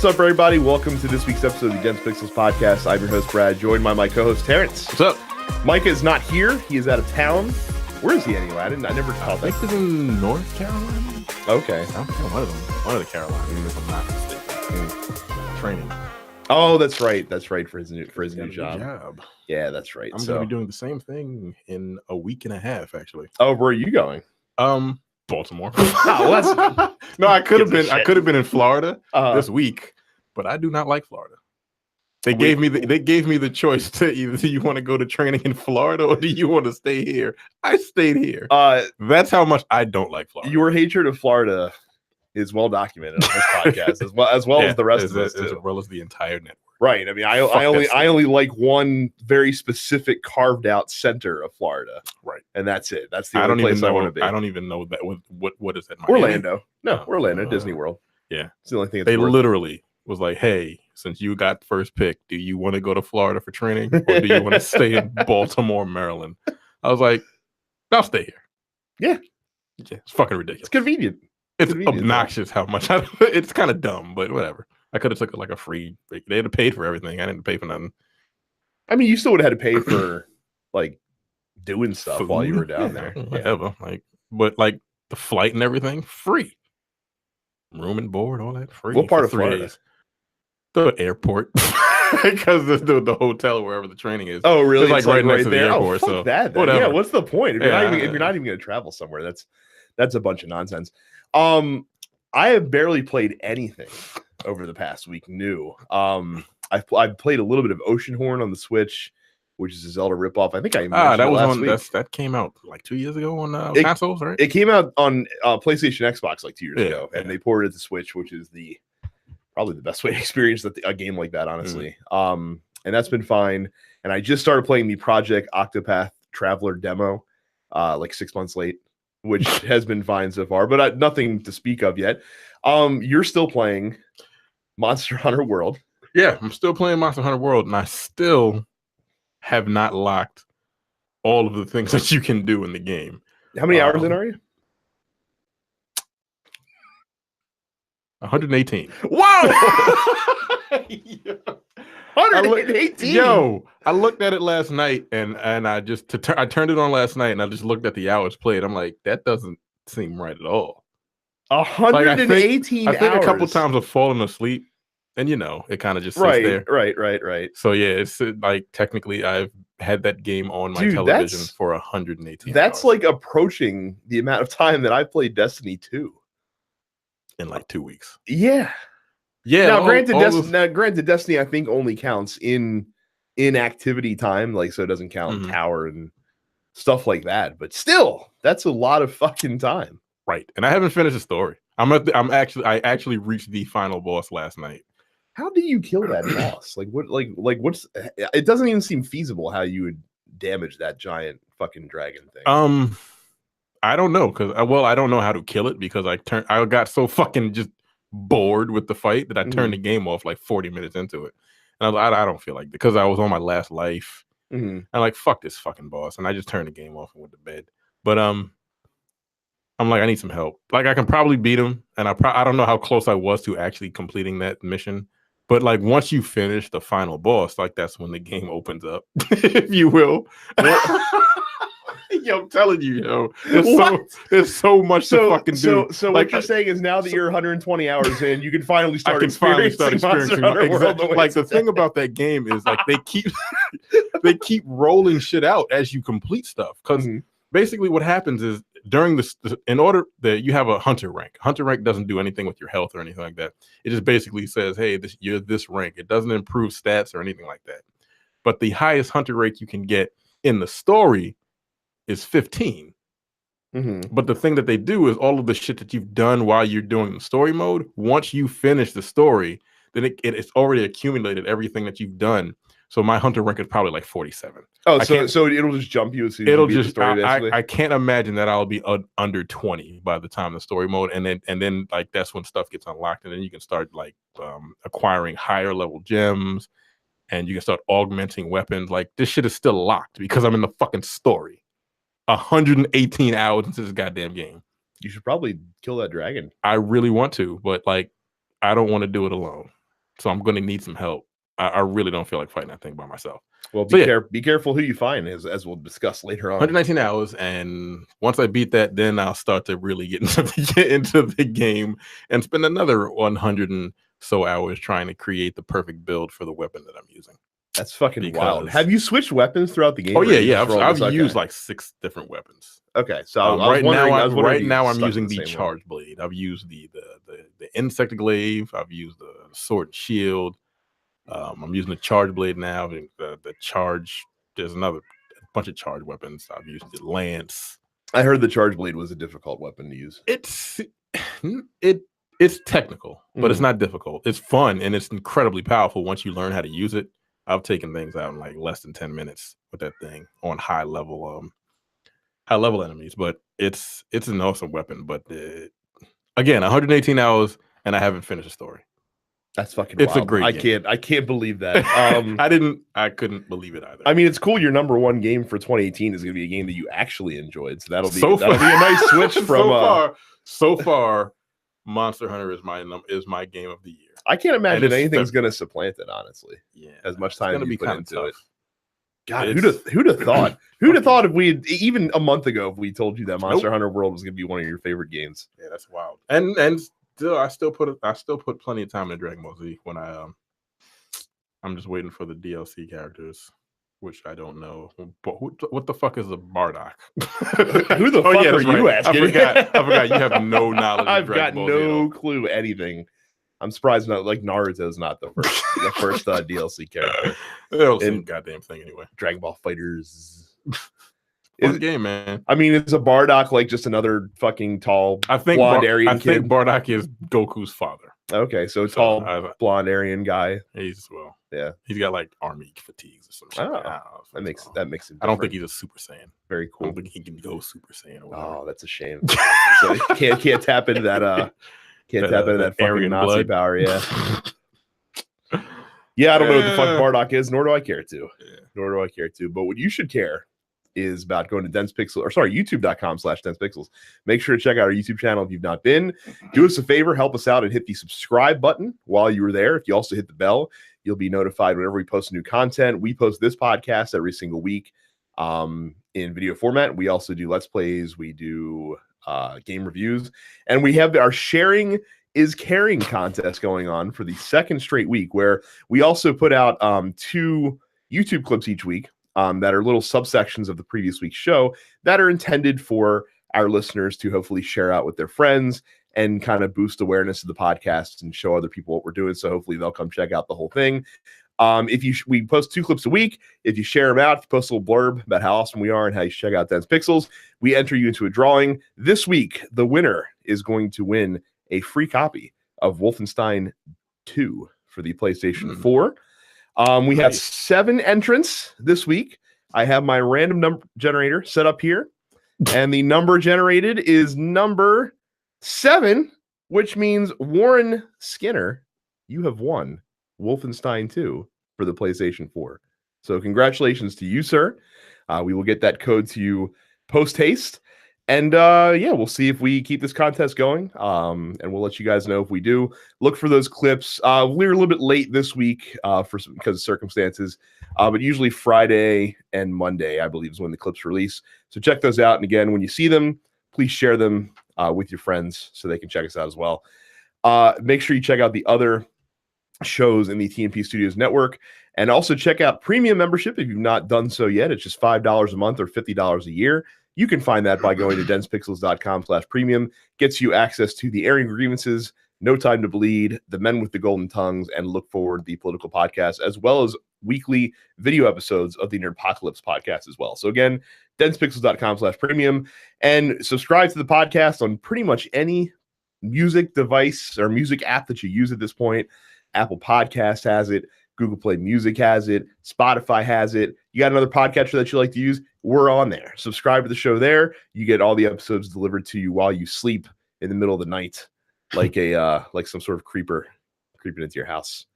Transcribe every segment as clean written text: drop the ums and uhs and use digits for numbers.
What's up, everybody? Welcome to this week's episode of the Against Pixels podcast. I'm your host, Brad, joined by my co-host, Terrence. What's up? Micah is not here. He is out of town. Where is he anyway? I never caught that. I think he's in North Carolina. Okay. I think one of the Carolinas, if I'm not mistaken. Training. Oh, that's right. That's right for his new job. Yeah, that's right. I'm going to be doing the same thing in a week and a half, actually. Oh, where are you going? Baltimore. Oh, no, I could have been in Florida this week, but I do not like Florida. They gave me the choice to either do you want to go to training in Florida or do you want to stay here? I stayed here. That's how much I don't like Florida. Your hatred of Florida is well documented on this podcast, as well as the rest of us, as well as the entire network. Right. I mean, I only like one very specific carved out center of Florida. Right. And that's it. That's the only place I want to be. I don't even know that. What is that? Orlando. No, Orlando, Disney World. Yeah. It's the only thing. They literally was like, hey, since you got the first pick, do you want to go to Florida for training or do you want to stay in Baltimore, Maryland? I was like, I'll stay here. Yeah. It's fucking ridiculous. It's convenient. It's obnoxious how much it's kind of dumb, but whatever. I could have took like a free. They'd have paid for everything. I didn't pay for nothing. I mean, you still would have had to pay for like doing stuff food while you were down there. Whatever. But the flight and everything free. Room and board, all that free. What part of Florida? Days. The airport, because the hotel wherever the training is. Oh, really? It's right next to the airport. So that. Whatever. Yeah. What's the point if you're not even going to travel somewhere? That's a bunch of nonsense. I have barely played anything over the past week new. I've played a little bit of Oceanhorn on the Switch, which is a Zelda ripoff. I think I mentioned that was last week. That came out like 2 years ago on consoles, right? It came out on PlayStation Xbox like 2 years ago, and they ported it to Switch, which is probably the best way to experience a game like that, honestly. And that's been fine. And I just started playing the Project Octopath Traveler demo, like 6 months late, which has been fine so far, but nothing to speak of yet. You're still playing Monster Hunter World. Yeah, I'm still playing Monster Hunter World, and I still have not locked all of the things that you can do in the game. How many hours in are you? 118. Wow! 118. I looked at it last night, and I just I turned it on last night, and I just looked at the hours played. I'm like, that doesn't seem right at all. 118 I think hours. A couple times I've fallen asleep, and it kind of just sits there. Right. So yeah, it's like technically I've had that game on my television for 118. That's hours. like approaching the amount of time that I played Destiny 2 in like 2 weeks. Yeah. Now, granted, Destiny I think only counts in activity time, like so it doesn't count tower and stuff like that. But still, that's a lot of fucking time. Right, and I haven't finished the story. I actually reached the final boss last night. How do you kill that boss? What's? It doesn't even seem feasible how you would damage that giant fucking dragon thing. I don't know because I don't know how to kill it because I got so fucking just bored with the fight that I turned the game off like 40 minutes into it, and I was like, I don't feel like it because I was on my last life. I'm like, fuck this fucking boss, and I just turned the game off and went to bed. But I'm like, I need some help. Like, I can probably beat him, and I don't know how close I was to actually completing that mission. But like, once you finish the final boss, like that's when the game opens up, if you will. Yo, I'm telling you, there's so much to fucking do. So what you're saying is now that you're 120 hours in, you can finally start experiencing exactly. Like the thing about that game is like they keep rolling shit out as you complete stuff because basically what happens is during this, in order that you have a hunter rank. Hunter rank doesn't do anything with your health or anything like that. It just basically says, hey, you're this rank. It doesn't improve stats or anything like that. But the highest hunter rank you can get in the story is 15. But the thing that they do is all of the shit that you've done while you're doing the story mode, once you finish the story, then it's already accumulated everything that you've done. So my hunter rank is probably like 47. Oh, so it'll just jump you as soon as you beat the story, I can't imagine that I'll be under 20 by the time the story mode, and then like that's when stuff gets unlocked, and then you can start like acquiring higher level gems, and you can start augmenting weapons. Like this shit is still locked because I'm in the fucking story. 118 hours into this goddamn game. You should probably kill that dragon. I really want to, but like I don't want to do it alone. so I'm going to need some help. I really don't feel like fighting that thing by myself. Well, be careful who you find, as we'll discuss later on. 119 hours, and once I beat that, then I'll start to really get into the game and spend another 100 and so hours trying to create the perfect build for the weapon that I'm using. That's fucking wild. Have you switched weapons throughout the game? Oh yeah. I've used like 6 different weapons. Okay, so right now I'm using the charge blade. I've used the insect glaive. I've used the sword and shield. I'm using the charge blade now. The charge. There's a bunch of charge weapons. I've used the lance. I heard the charge blade was a difficult weapon to use. It's technical, but it's not difficult. It's fun and it's incredibly powerful once you learn how to use it. I've taken things out in like less than 10 minutes with that thing on high level enemies. But it's an awesome weapon. But again, 118 hours and I haven't finished the story. That's fucking it's wild. A great game. I can't believe that. I couldn't believe it either. I mean, it's cool. Your number one game for 2018 is going to be a game that you actually enjoyed. So that'll be a nice switch from so far, Monster Hunter is my game of the year. I can't imagine anything's going to supplant it, honestly. Yeah. As much time as you put into tough. it. God, who'd have thought? Who'd have thought if even a month ago, if we told you that Monster Hunter World was going to be one of your favorite games? Yeah, that's wild. And still, I still put plenty of time in Dragon Ball Z when I'm just waiting for the DLC characters, which I don't know. But what the fuck is a Bardock? Who the fuck are you asking? I forgot. You have no knowledge. I've got no clue anything. I'm surprised Naruto's not the first DLC character. They'll same goddamn thing anyway. Dragon Ball Fighters. It's a game, man. I mean, is a Bardock like just another fucking tall blonde Aryan kid? I think Bardock is Goku's father. Okay, so tall blonde Aryan guy. He's he's got like army fatigues or something. That makes him different. I don't think he's a Super Saiyan. Very cool. I don't think he can go Super Saiyan. Oh, that's a shame. So he can't tap into that. Can't tap into that fucking Nazi power. Yeah. Yeah, I don't know what the fuck Bardock is, nor do I care to. But what you should care is about going to youtube.com/densepixels. Make sure to check out our YouTube channel if you've not been. Do us a favor, help us out and hit the subscribe button while you were there. If you also hit the bell, you'll be notified whenever we post new content. We post this podcast every single week in video format. We also do Let's Plays. We do game reviews. And we have our Sharing is Caring contest going on for the second straight week, where we also put out 2 YouTube clips each week that are little subsections of the previous week's show that are intended for our listeners to hopefully share out with their friends and kind of boost awareness of the podcast and show other people what we're doing. So hopefully they'll come check out the whole thing. We post 2 clips a week. If you share them out, if you post a little blurb about how awesome we are and how you should check out Dense Pixels, we enter you into a drawing. This week, the winner is going to win a free copy of Wolfenstein 2 for the PlayStation 4. We have 7 entrants this week. I have my random number generator set up here, and the number generated is number 7, which means Warren Skinner, you have won Wolfenstein 2 for the PlayStation 4. So congratulations to you, sir. We will get that code to you post haste. And we'll see if we keep this contest going. And we'll let you guys know if we do. Look for those clips. We're a little bit late this week because of circumstances. But usually Friday and Monday, I believe, is when the clips release. So check those out. And again, when you see them, please share them with your friends so they can check us out as well. Make sure you check out the other shows in the TNP Studios network. And also check out premium membership if you've not done so yet. It's just $5 a month or $50 a year. You can find that by going to densepixels.com/premium. Gets you access to the airing grievances, No Time to Bleed, The Men with the Golden Tongues, and Look Forward, the political podcast, as well as weekly video episodes of the Nerdpocalypse podcast as well. So again, densepixels.com/premium, and subscribe to the podcast on pretty much any music device or music app that you use at this point. Apple Podcast has it. Google Play Music has it. Spotify has it. You got another podcatcher that you like to use? We're on there. Subscribe to the show there. You get all the episodes delivered to you while you sleep in the middle of the night, like like some sort of creeper creeping into your house,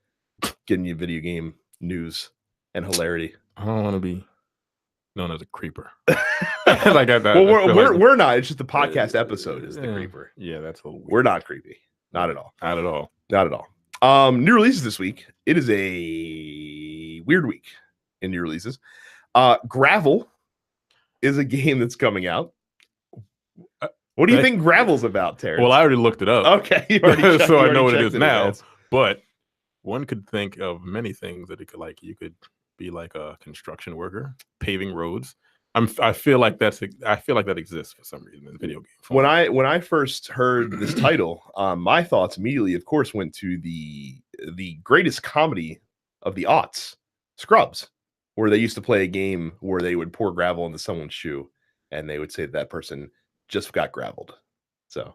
getting you video game news and hilarity. I don't want to be known as a creeper. Like that. Well, we're not. It's just the podcast episode is the creeper. Yeah, that's a little weird. We're not creepy. Not at all. Not at all. Not at all. New releases this week. It is a weird week in new releases. Gravel is a game that's coming out. What do you think Gravel's about, Terrence? Well, I already looked it up. Okay, you already checked, so I know what it is now. Advance. But one could think of many things that it could like. You could be like a construction worker, paving roads. I feel like that exists for some reason in video game form. When I first heard this title, my thoughts immediately, of course, went to the greatest comedy of the aughts, Scrubs, where they used to play a game where they would pour gravel into someone's shoe, and they would say that person just got graveled. So,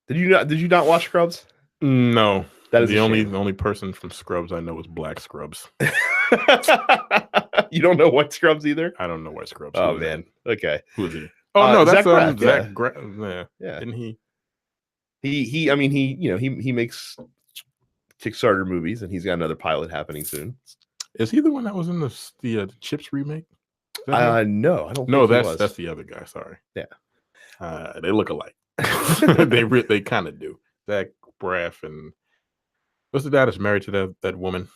did you not watch Scrubs? No, that is the only person from Scrubs I know is Black Scrubs. You don't know White Scrubs either? I don't know White Scrubs. Oh man, okay. Who is he? Oh no, that's Zach Braff. Yeah. Didn't he? He. I mean, he makes Kickstarter movies, and he's got another pilot happening soon. Is he the one that was in the Chips remake? No, I don't. No, that's the other guy. Sorry. Yeah. They look alike. they kind of do. Zach Braff and what's the guy that's married to that woman?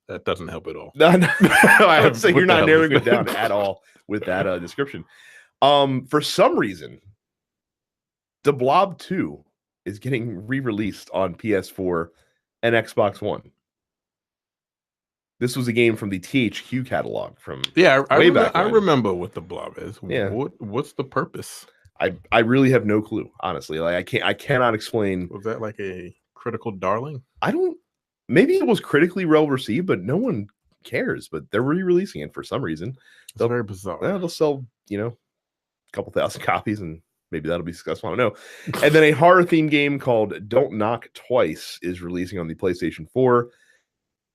That doesn't help at all. No. I would say you're not narrowing it down at all with that description. For some reason, The Blob 2 is getting re-released on PS4 and Xbox One. This was a game from the THQ catalog from way back. I remember what The Blob is. Yeah. What's the purpose? I really have no clue, honestly. Like I cannot explain. Was that like a critical darling? Maybe it was critically well received, but no one cares. But they're re-releasing it for some reason. It's very bizarre. They'll sell, a couple thousand copies, and maybe that'll be successful. I don't know. And then a horror theme game called Don't Knock Twice is releasing on the PlayStation 4.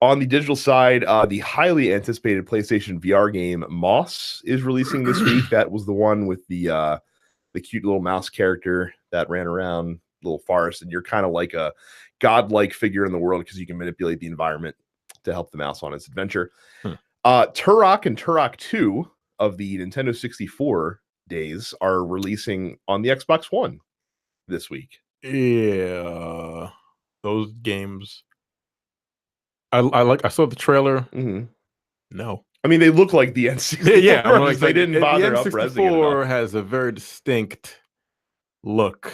On the digital side, the highly anticipated PlayStation VR game Moss is releasing this week. That was the one with the cute little mouse character that ran around little forest, and you're kind of like a godlike figure in the world because you can manipulate the environment to help the mouse on its adventure. Turok and Turok 2 of the Nintendo 64 days are releasing on the Xbox One this week. Yeah, those games. I saw the trailer. Mm-hmm. No, I mean they look like the N64. Yeah, they didn't bother the up-resing it. N64 has a very distinct look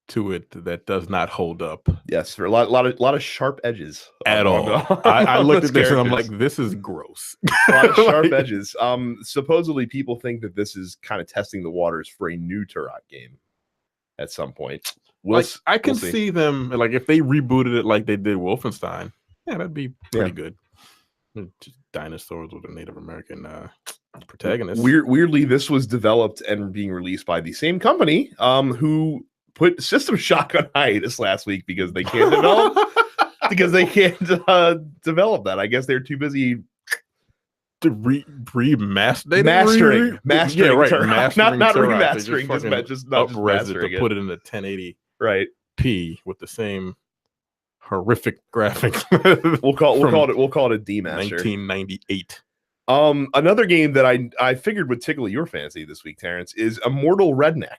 to it that does not hold up. Yes, for a lot of sharp edges at all. I looked at this and I'm like, this is gross. A lot of sharp edges. Supposedly people think that this is kind of testing the waters for a new Turok game at some point. I can see them like if they rebooted it like they did Wolfenstein. Yeah, that'd be pretty good. Just dinosaurs with a Native American protagonist. Weirdly, this was developed and being released by the same company who put System Shock on hiatus last week because they can't develop develop that. I guess they're too busy to mastering. Yeah, right. Mastering not Turok. remastering, just not to put it in the 1080 right p with the same horrific graphics. we'll call it a demaster. 1998. Another game that I figured would tickle your fancy this week, Terrence, is Immortal Redneck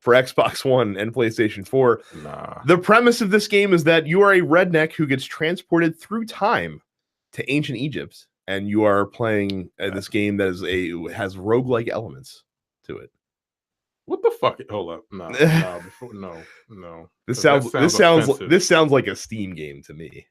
for Xbox One and PlayStation 4. Nah. The premise of this game is that you are a redneck who gets transported through time to ancient Egypt, and you are playing this game that has roguelike elements to it. What the fuck? Hold up. No. This sounds like a Steam game to me.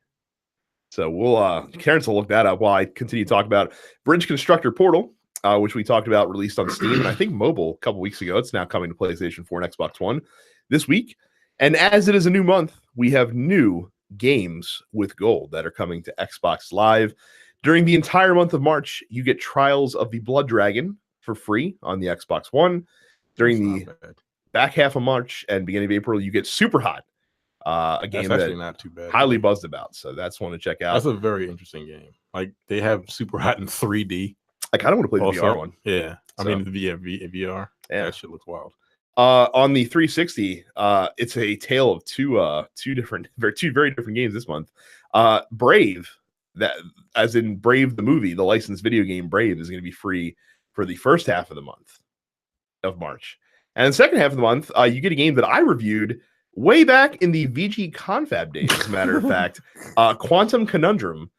So we'll Terrence will look that up while I continue to talk about Bridge Constructor Portal, which we talked about, released on Steam and I think mobile a couple weeks ago. It's now coming to PlayStation 4 and Xbox One this week. And as it is a new month, we have new games with gold that are coming to Xbox Live. During the entire month of March, you get Trials of the Blood Dragon for free on the Xbox One. During the back half of March and beginning of April, you get Super Hot, a game that's actually not too bad. Highly buzzed about. So that's one to check out. That's a very interesting game. Like they have Super Hot in 3D. I kind of want to play the VR one. Yeah, I mean VR. Yeah, that shit looks wild. On the 360, it's a tale of two very different games this month. Brave, that as in Brave the movie, the licensed video game Brave is going to be free for the first half of the month of March, and the second half of the month, you get a game that I reviewed way back in the VG Confab days, as a matter of fact, Quantum Conundrum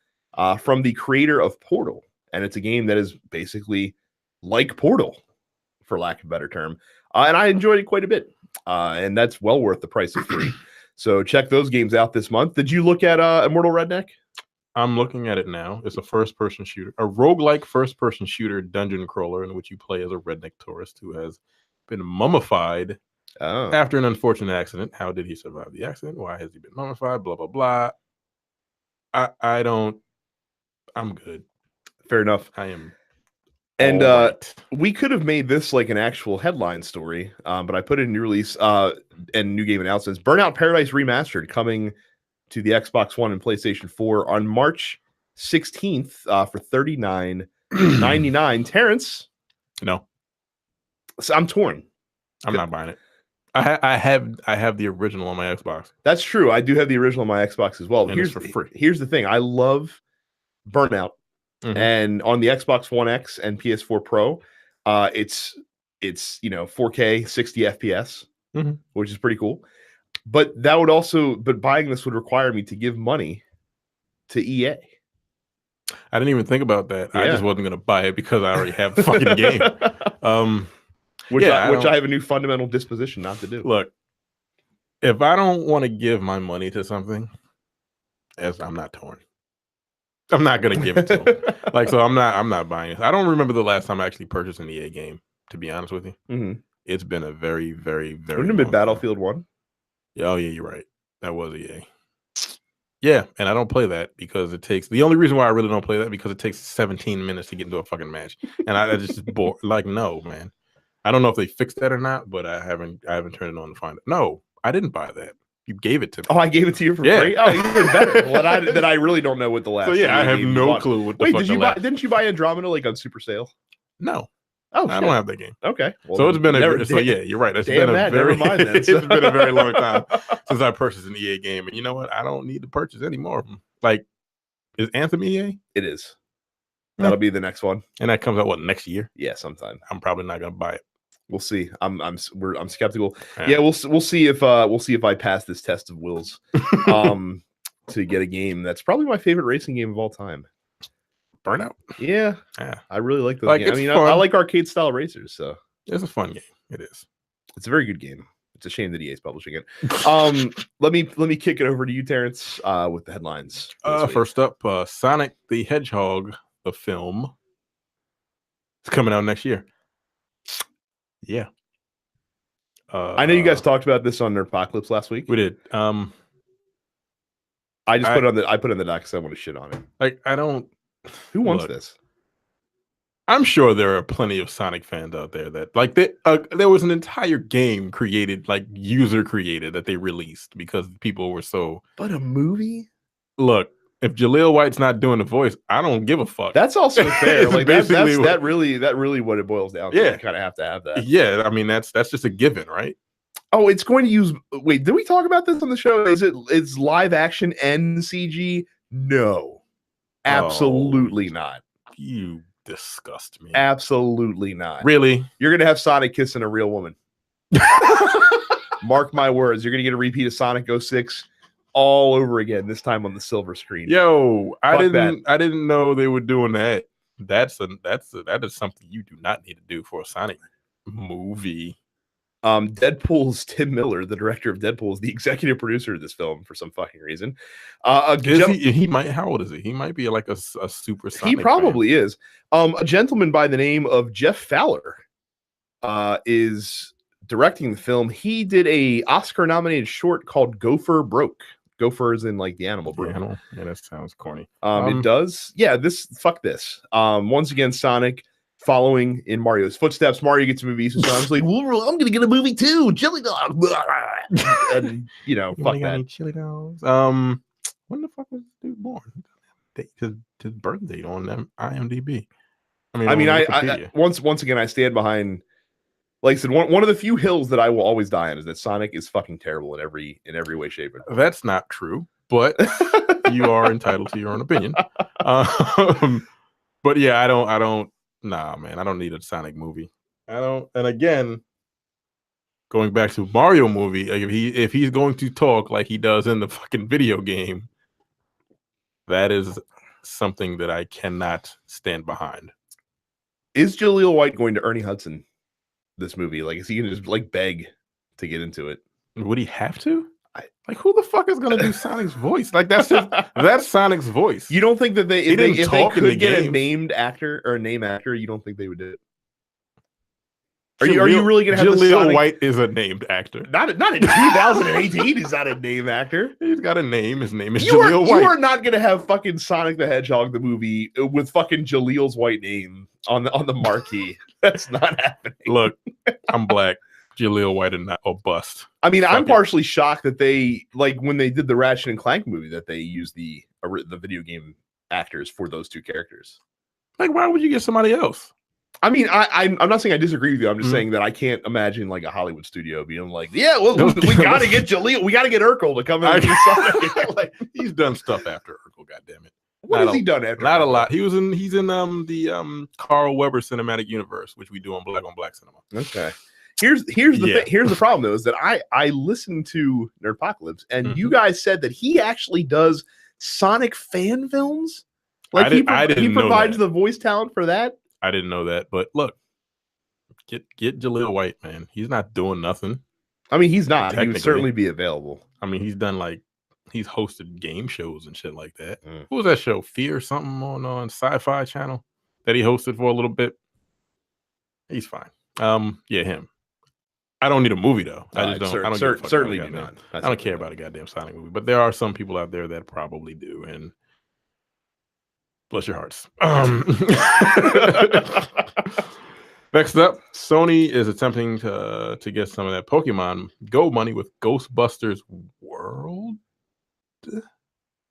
from the creator of Portal. And it's a game that is basically like Portal, for lack of a better term. And I enjoyed it quite a bit. And that's well worth the price of free. So check those games out this month. Did you look at Immortal Redneck? I'm looking at it now. It's a first-person shooter, a roguelike first-person shooter dungeon crawler in which you play as a redneck tourist who has been mummified after an unfortunate accident. How did he survive the accident? Why has he been mummified? Blah, blah, blah. I'm good. Fair enough. I am. And we could have made this like an actual headline story, but I put it in new release and new game announcements. Burnout Paradise Remastered coming to the Xbox One and PlayStation 4 on March 16th for $39.99. Terrence? No. So I'm torn. I'm not buying it. I have the original on my Xbox. That's true. I do have the original on my Xbox as well. And it's for free. Here's the thing. I love Burnout. Mm-hmm. And on the Xbox One X and PS4 Pro, it's 4K 60 FPS, which is pretty cool. But buying this would require me to give money to EA. I didn't even think about that. Yeah. I just wasn't going to buy it because I already have the fucking game. Which I have a new fundamental disposition not to do. Look, if I don't want to give my money to something, I'm not torn. I'm not going to give it to them. So I'm not buying it. I don't remember the last time I actually purchased an EA game, to be honest with you. Mm-hmm. It's been a very, very, very Wouldn't it have been Battlefield 1? Oh, yeah, you're right. That was EA. Yeah, and I don't play that because the only reason why I really don't play that because it takes 17 minutes to get into a fucking match. And I just bored. No, man. I don't know if they fixed that or not, but I haven't turned it on to find it. No, I didn't buy that. You gave it to me. Oh, I gave it to you for free? Oh, even better. Then I really don't know what the last. So yeah, I have no clue what the fuck. Didn't you buy Andromeda on super sale? No. Oh, I don't have that game. Okay. Well, so it's been yeah, you're right. It's been a very it's been a very long time since I purchased an EA game. And you know what? I don't need to purchase any more of them. Is Anthem EA? It is. That'll be the next one. And that comes out next year? Yeah, sometime. I'm probably not gonna buy it. We'll see. I'm skeptical. Yeah, we'll see if I pass this test of wills to get a game that's probably my favorite racing game of all time. Burnout. Yeah. I really like those games. I mean, I like arcade style racers, so it's a fun game. It is. It's a very good game. It's a shame that EA is publishing it. Let me kick it over to you, Terrence, with the headlines. First up, Sonic the Hedgehog, the film, is coming out next year. Yeah. I know you guys talked about this on Nerdpocalypse last week. We did. I put it on the doc because I want to shit on it. Who wants this? I'm sure there are plenty of Sonic fans out there that there was an entire game created, user created, that they released because people were so. But a movie? Look, if Jaleel White's not doing the voice, I don't give a fuck. That's also fair. That's really what it boils down to. Yeah, you kind of have to have that. Yeah, I mean that's just a given, right? Oh, it's going to use. Wait, did we talk about this on the show? It's live action and CG? No, absolutely not. You disgust me. Absolutely not. Really? You're going to have Sonic kissing a real woman. Mark my words. You're going to get a repeat of Sonic 06 all over again. This time on the silver screen. Yo, I didn't know they were doing that. That is something you do not need to do for a Sonic movie. Deadpool's Tim Miller, the director of Deadpool, is the executive producer of this film for some fucking reason. He might. How old is he? He might be like a super Sonic. He probably is. A gentleman by the name of Jeff Fowler is directing the film. He did a Oscar-nominated short called Gopher Broke. Gopher is in the animal broke. Yeah, that sounds corny. It does. Yeah, fuck this. Once again, Sonic following in Mario's footsteps. Mario gets a movie, so Sonic's like, well, I'm gonna get a movie too. Chili dog. And fuck that. Chili dogs. When the fuck was this dude born? His birth date on them IMDb. I once again I stand behind. Like I said, one of the few hills that I will always die on is that Sonic is fucking terrible in every way, shape, and form. That's not true, but you are entitled to your own opinion. But yeah, I don't. Nah, man, I don't need a Sonic movie. I don't. And again, going back to Mario movie, like if he's going to talk like he does in the fucking video game, that is something that I cannot stand behind. Is Jaleel White going to Ernie Hudson this movie? Like, is he gonna just like beg to get into it? Would he have to? Like, who the fuck is gonna do Sonic's voice? Like, that's Sonic's voice. You don't think that if they could get a named actor or a name actor, you don't think they would do it? Are you really gonna have Jaleel White is a named actor? Not in 2018. He's not a named actor. He's got a name. His name is Jaleel White. You are not gonna have fucking Sonic the Hedgehog the movie with fucking Jaleel's white name on the marquee. That's not happening. Look, I'm black. Jaleel White and not bust. I mean, I'm partially shocked that they, like, when they did the Ratchet and Clank movie, that they used the video game actors for those two characters. Like, why would you get somebody else? I mean, I'm not saying I disagree with you. I'm just saying that I can't imagine like a Hollywood studio being like, yeah, well, we got to get Jaleel, we got to get Urkel to come in and do something. Like, he's done stuff after Urkel. God damn it! What has he done after? Not a lot. He's in the Carl Weber cinematic universe, which we do on Black Cinema. Okay. Here's the problem though, is that I listened to Nerdpocalypse and you guys said that he actually does Sonic fan films. Like he provides the voice talent for that. I didn't know that, but look, get Jaleel White, man. He's not doing nothing. I mean, he's not. He would certainly be available. I mean, he's hosted game shows and shit like that. What was that show? Fear something on Sci-Fi Channel that he hosted for a little bit. He's fine. Yeah, him. I don't need a movie though. I just don't. I don't certainly do not. I don't care about a goddamn Sonic movie, but there are some people out there that probably do, and bless your hearts. Next up, Sony is attempting to get some of that Pokemon Go money with Ghostbusters World.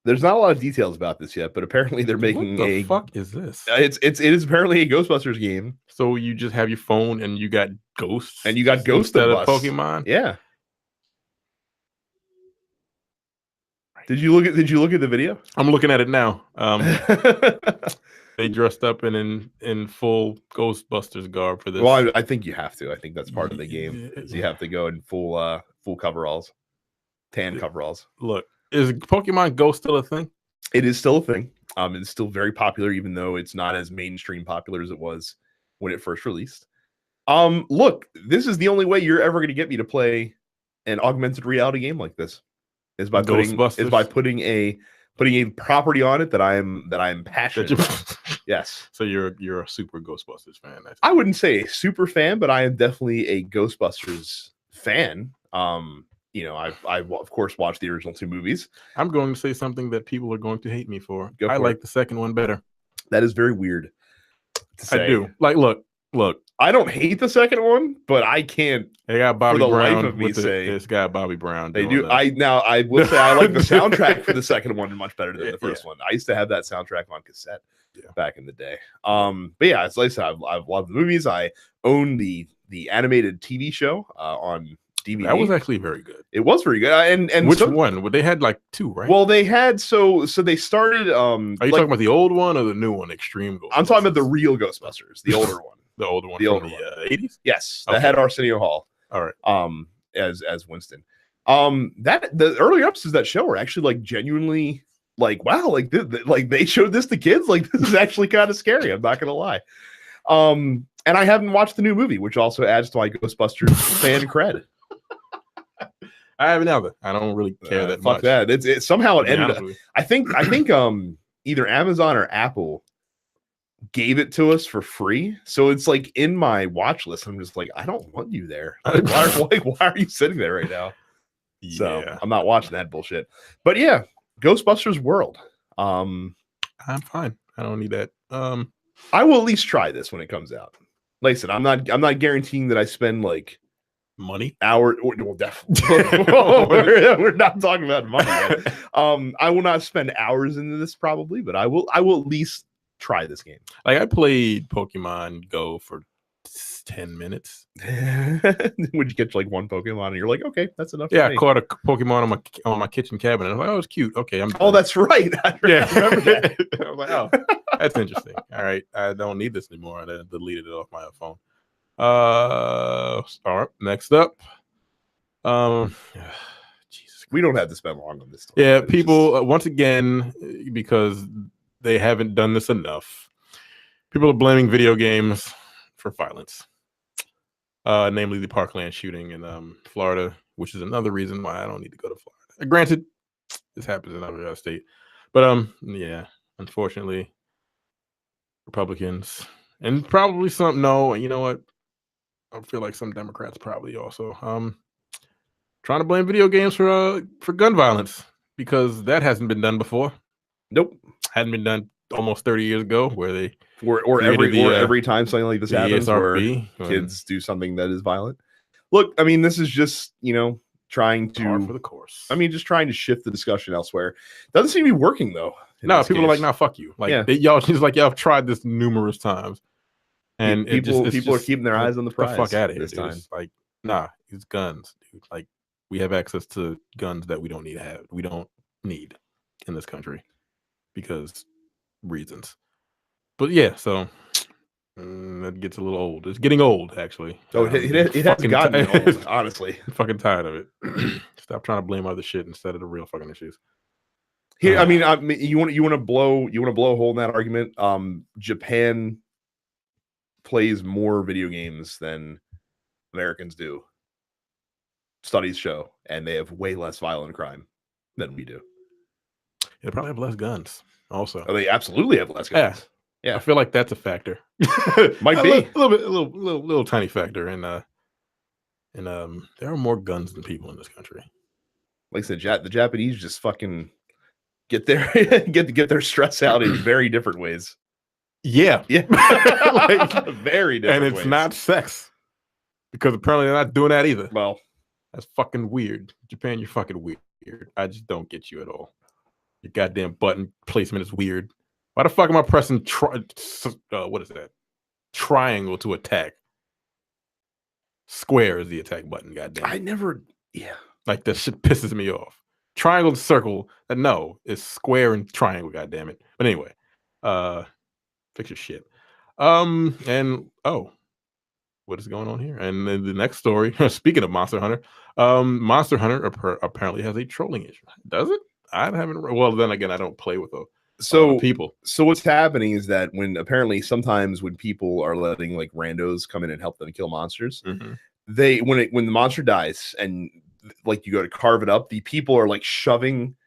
There's not a lot of details about this yet, but apparently they're making what the fuck is this? It is apparently a Ghostbusters game. So you just have your phone and you got ghosts, and you got ghosts of Pokemon. Yeah. Did you look at the video? I'm looking at it now. They dressed up in full Ghostbusters garb for this. Well, I think you have to. I think that's part of the game. Is you have to go in full coveralls, tan coveralls. Look. Is Pokemon Go still a thing? It is still a thing. It's still very popular, even though it's not as mainstream popular as it was when it first released. Look, this is the only way you're ever going to get me to play an augmented reality game like this. Is by putting a property on it that I'm passionate about. Yes. So you're a super Ghostbusters fan. I wouldn't say a super fan, but I am definitely a Ghostbusters fan. You know, I've of course watched the original two movies. I'm going to say something that people are going to hate me for. I like the second one better. That is very weird to say. I do. Like, look. I don't hate the second one, but I can't. They got Bobby Brown. Life of me say it's got Bobby Brown. They do. I will say I like the soundtrack for the second one much better than the first one. I used to have that soundtrack on cassette back in the day. But yeah, as I said, I've loved the movies. I own the animated TV show on DVD. That was actually very good. It was very good. And which one? Well, they had like two, right? Well, they had so they started. Are you talking about the old one or the new one, Extreme Ghostbusters? I'm talking about the real Ghostbusters, the older one. The older one, from the 80s. Yes, that had Arsenio Hall. All right. As Winston. That the earlier episodes of that show were actually like genuinely like, wow, like they showed this to kids. Like, this is actually kind of scary. I'm not gonna lie. And I haven't watched the new movie, which also adds to my Ghostbusters fan cred. I haven't either. I don't really care that much. Fuck that. It somehow it ended up. I think either Amazon or Apple gave it to us for free, so it's like in my watch list. I'm just like, I don't want you there. Like, why are you sitting there right now? So I'm not watching that bullshit. But yeah, Ghostbusters World. I'm fine. I don't need that. I will at least try this when it comes out. Like I said, I'm not guaranteeing that I spend like money. Well, definitely. we're not talking about money yet. I will not spend hours into this probably, but I will at least try this game. Like, I played Pokemon Go for 10 minutes. Would you catch like one Pokemon and you're like, okay, that's enough? Yeah, I caught a Pokemon on my kitchen cabinet. I was like, oh, it's cute. Okay, I'm done. Oh, that's right. I remember that. I was like, oh, that's interesting. All right, I don't need this anymore. I deleted it off my phone. All right, next up, Jesus, we don't have to spend long on this story. Yeah, people once again, because they haven't done this enough. People are blaming video games for violence, namely the Parkland shooting in Florida, which is another reason why I don't need to go to Florida. Granted, this happens in other state, but yeah, unfortunately, Republicans and probably some. No, you know what? I feel like some Democrats probably also trying to blame video games for gun violence because that hasn't been done before. Nope, hadn't been done almost 30 years ago, where they or every time something like this happens, ESRB, where kids do something that is violent. Look, I mean, this is just trying to par for the course. I mean, just trying to shift the discussion elsewhere. Doesn't seem to be working though. No, people are like, "Nah, fuck you." Like y'all just like y'all have tried this numerous times, and people are keeping their eyes on the prize. The fuck out of here this time. It's like, nah, it's guns, dude. Like we have access to guns that we don't need to have. We don't need in this country because reasons. But yeah, so that gets a little old. It's getting old, actually. Oh, it has gotten old, honestly. I'm fucking tired of it. Stop trying to blame other shit instead of the real fucking issues. Here, I mean, you want to blow a hole in that argument. Japan plays more video games than Americans do. Studies show, and they have way less violent crime than we do. They probably have less guns. Also, they absolutely have less guns. Yeah. I feel like that's a factor. Might be a little tiny factor. And there are more guns than people in this country. Like I said, the Japanese just fucking get their stress out in very different ways. Yeah, like, very different. And it's not sex, because apparently they're not doing that either. Well, that's fucking weird. Japan, you're fucking weird. I just don't get you at all. Your goddamn button placement is weird. Why the fuck am I pressing what is that? Triangle to attack. Square is the attack button, goddamn. Like that shit pisses me off. Triangle to circle, no, it's square and triangle, goddamn it. But anyway, fix your shit. And what is going on here? And then the next story, speaking of Monster Hunter, Monster Hunter apparently has a trolling issue. Does it? I haven't. Well, then again, I don't play with people. So what's happening is that sometimes when people are letting like randos come in and help them kill monsters, when the monster dies and like you go to carve it up, the people are like shoving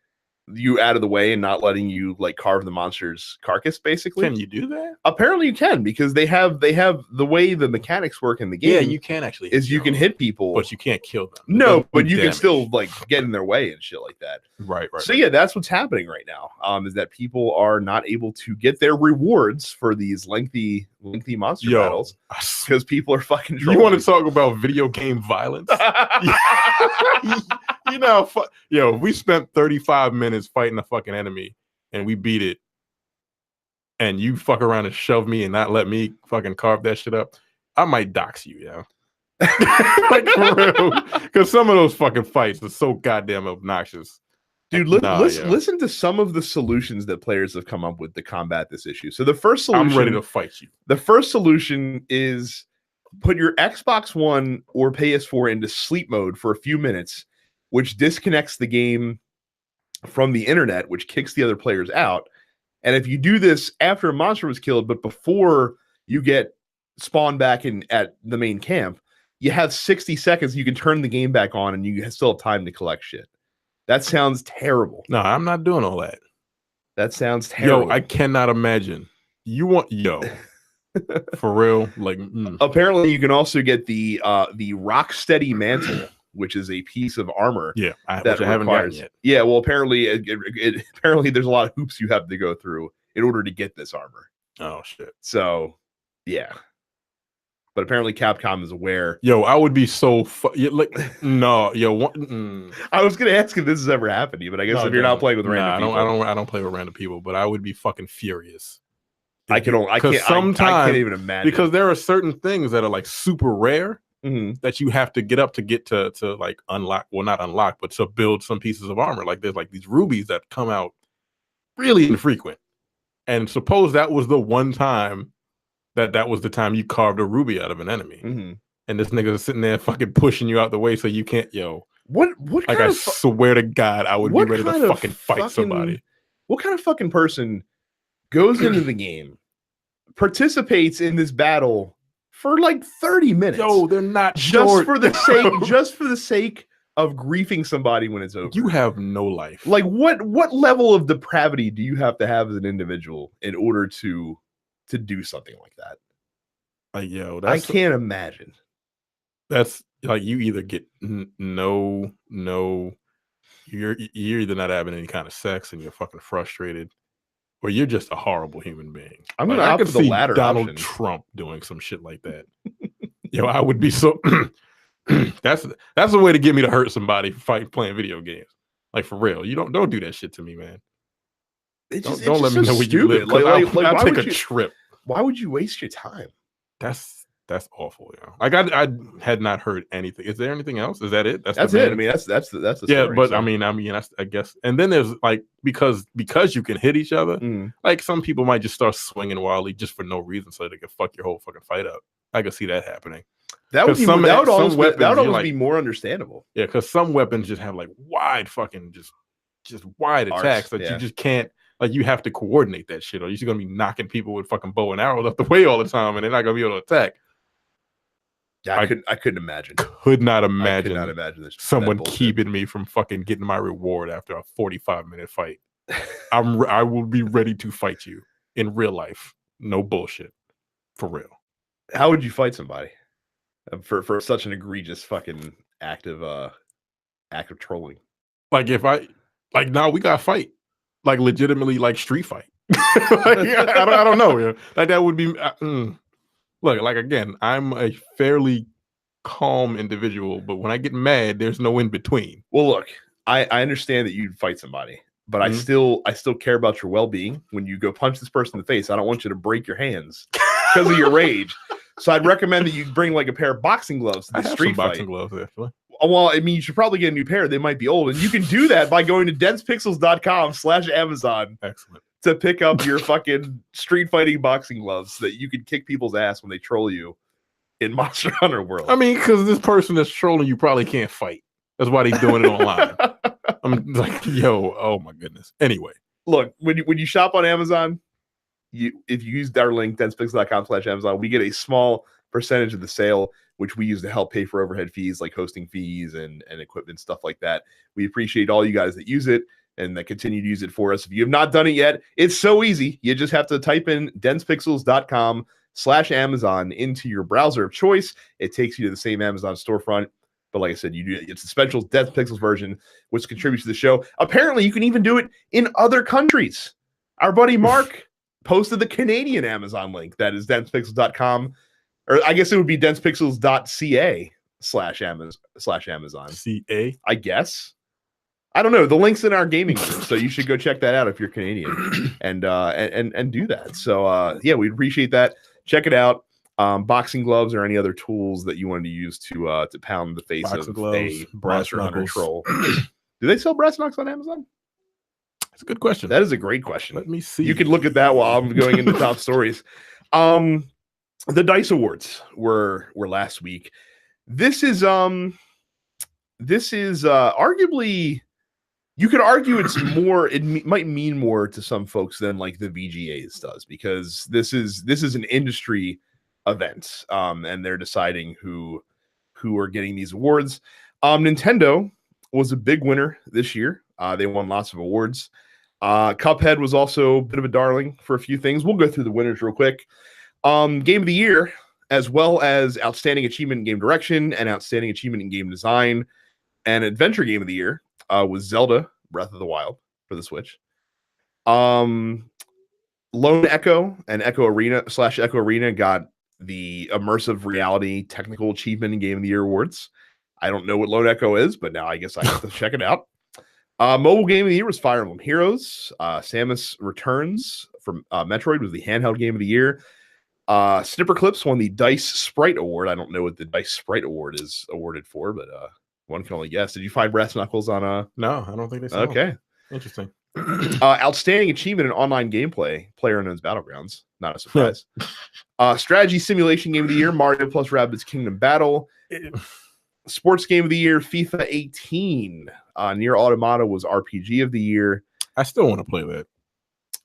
you out of the way and not letting you like carve the monster's carcass. Basically, can you do that? Apparently, you can, because they have the way the mechanics work in the game. Yeah, you can actually. You can hit people, but you can't kill them. No, but you can still like get in their way and shit like that. Right. So yeah, that's what's happening right now. Is that people are not able to get their rewards for these lengthy monster battles because people are fucking trolling. You want to talk about video game violence? We spent 35 minutes fighting a fucking enemy and we beat it, and you fuck around and shove me and not let me fucking carve that shit up. I might dox you, like for real, because some of those fucking fights are so goddamn obnoxious. Dude, listen to some of the solutions that players have come up with to combat this issue. So the first solution, I'm ready to fight you. The first solution is put your Xbox One or PS4 into sleep mode for a few minutes, which disconnects the game from the internet, which kicks the other players out. And if you do this after a monster was killed, but before you get spawned back at the main camp, you have 60 seconds. You can turn the game back on and you still have time to collect shit. That sounds terrible. No, I'm not doing all that. That sounds terrible. I cannot imagine. For real? Like, apparently you can also get the Rocksteady mantle, which is a piece of armor. Yeah, which I haven't gotten yet. Yeah, well, apparently apparently there's a lot of hoops you have to go through in order to get this armor. Oh shit. So yeah, but apparently Capcom is aware. I would be so no. I was gonna ask if this has ever happened to you, but I guess if you're not playing with random people, I don't play with random people, but I would be fucking furious. I can't even imagine, because there are certain things that are like super rare. That you have to get up to get to like unlock, well, not unlock, but to build some pieces of armor. Like there's like these rubies that come out really infrequent, and suppose that was the one time that was the time you carved a ruby out of an enemy, and this nigga is sitting there fucking pushing you out the way so you can't. What like kind I of swear to God, I would be ready to fucking fight somebody. What kind of fucking person goes into the game, participates in this battle for like 30 minutes? Yo, they're not just for the sake of griefing somebody when it's over. You have no life. Like what level of depravity do you have to have as an individual in order to do something like that? Yo, I can't imagine. That's like you either get no, you're either not having any kind of sex and you're fucking frustrated, or you're just a horrible human being. I'm gonna opt for the latter Donald option. Trump doing some shit like that. Yo, I would be so. That's a way to get me to hurt somebody playing video games. Like for real, you don't do that shit to me, man. Don't let me know where you live. Like I'll take a trip. Why would you waste your time? That's awful. You know? Like I had not heard anything. Is there anything else? Is that it? That's it. I mean, that's the yeah. story, But so. I mean, I guess. And then there's like because you can hit each other. Like some people might just start swinging wildly just for no reason, so they can fuck your whole fucking fight up. I can see that happening. That would always be more understandable. Yeah, because some weapons just have like wide fucking just wide attacks that you just can't. Like you have to coordinate that shit, or you're just gonna be knocking people with fucking bow and arrows up the way all the time, and they're not gonna be able to attack. Yeah, I couldn't imagine. Could not imagine this, someone keeping me from fucking getting my reward after a 45-minute fight. I will be ready to fight you in real life. No bullshit. For real. How would you fight somebody for such an egregious fucking act of trolling? Like if now we gotta fight. Like legitimately like street fight. Like, I don't know. Yeah. Like that would be Look, like again, I'm a fairly calm individual, but when I get mad, there's no in between. Well, look, I understand that you'd fight somebody, but I still care about your well-being. When you go punch this person in the face, I don't want you to break your hands because of your rage. So I'd recommend that you bring like a pair of boxing gloves to the street fight. Boxing gloves, actually. Well, I mean, you should probably get a new pair. They might be old, and you can do that by going to densepixels.com/Amazon. Excellent. To pick up your fucking street fighting boxing gloves so that you can kick people's ass when they troll you in Monster Hunter World. I mean, because this person that's trolling you probably can't fight. That's why they're doing it online. I'm like, yo, oh my goodness. Anyway, look, when you shop on Amazon, if you use our link densepixels.com/Amazon, we get a small percentage of the sale, which we use to help pay for overhead fees like hosting fees and equipment, stuff like that. We appreciate all you guys that use it and that continue to use it for us. If you have not done it yet, it's so easy. You just have to type in densepixels.com/Amazon into your browser of choice. It takes you to the same Amazon storefront. But like I said, it's the special Dense Pixels version, which contributes to the show. Apparently, you can even do it in other countries. Our buddy Mark posted the Canadian Amazon link. That is densepixels.com. Or I guess it would be densepixels.ca/Amazon. CA? I guess. I don't know. The link's in our gaming group, so you should go check that out if you're Canadian and do that. So yeah, we'd appreciate that. Check it out. Boxing gloves or any other tools that you wanted to use to pound the face of a Monster Hunter troll. Do they sell brass knucks on Amazon? That's a good question. That is a great question. Let me see. You can look at that while I'm going into top stories. The DICE Awards were last week. This is arguably. You could argue it's more. It might mean more to some folks than like the VGAs does, because this is an industry event, and they're deciding who are getting these awards. Nintendo was a big winner this year. They won lots of awards. Cuphead was also a bit of a darling for a few things. We'll go through the winners real quick. Game of the year, as well as outstanding achievement in game direction and outstanding achievement in game design, and adventure game of the year. Was Zelda Breath of the Wild for the Switch. Lone Echo and Echo Arena got the immersive reality technical achievement in Game of the Year awards. I don't know what Lone Echo is, but now I guess I have to check it out. Mobile Game of the Year was Fire Emblem Heroes. Samus Returns from Metroid was the handheld game of the year. Snipper Clips won the DICE Sprite Award. I don't know what the DICE Sprite Award is awarded for, but one can only guess. Did you find brass knuckles on No, I don't think they saw. Okay. Interesting. Outstanding achievement in online gameplay, PlayerUnknown's Battlegrounds. Not a surprise. Strategy simulation game of the year, Mario plus Rabbids Kingdom Battle. Sports game of the year, FIFA 18. Nier Automata was RPG of the year. I still want to play that.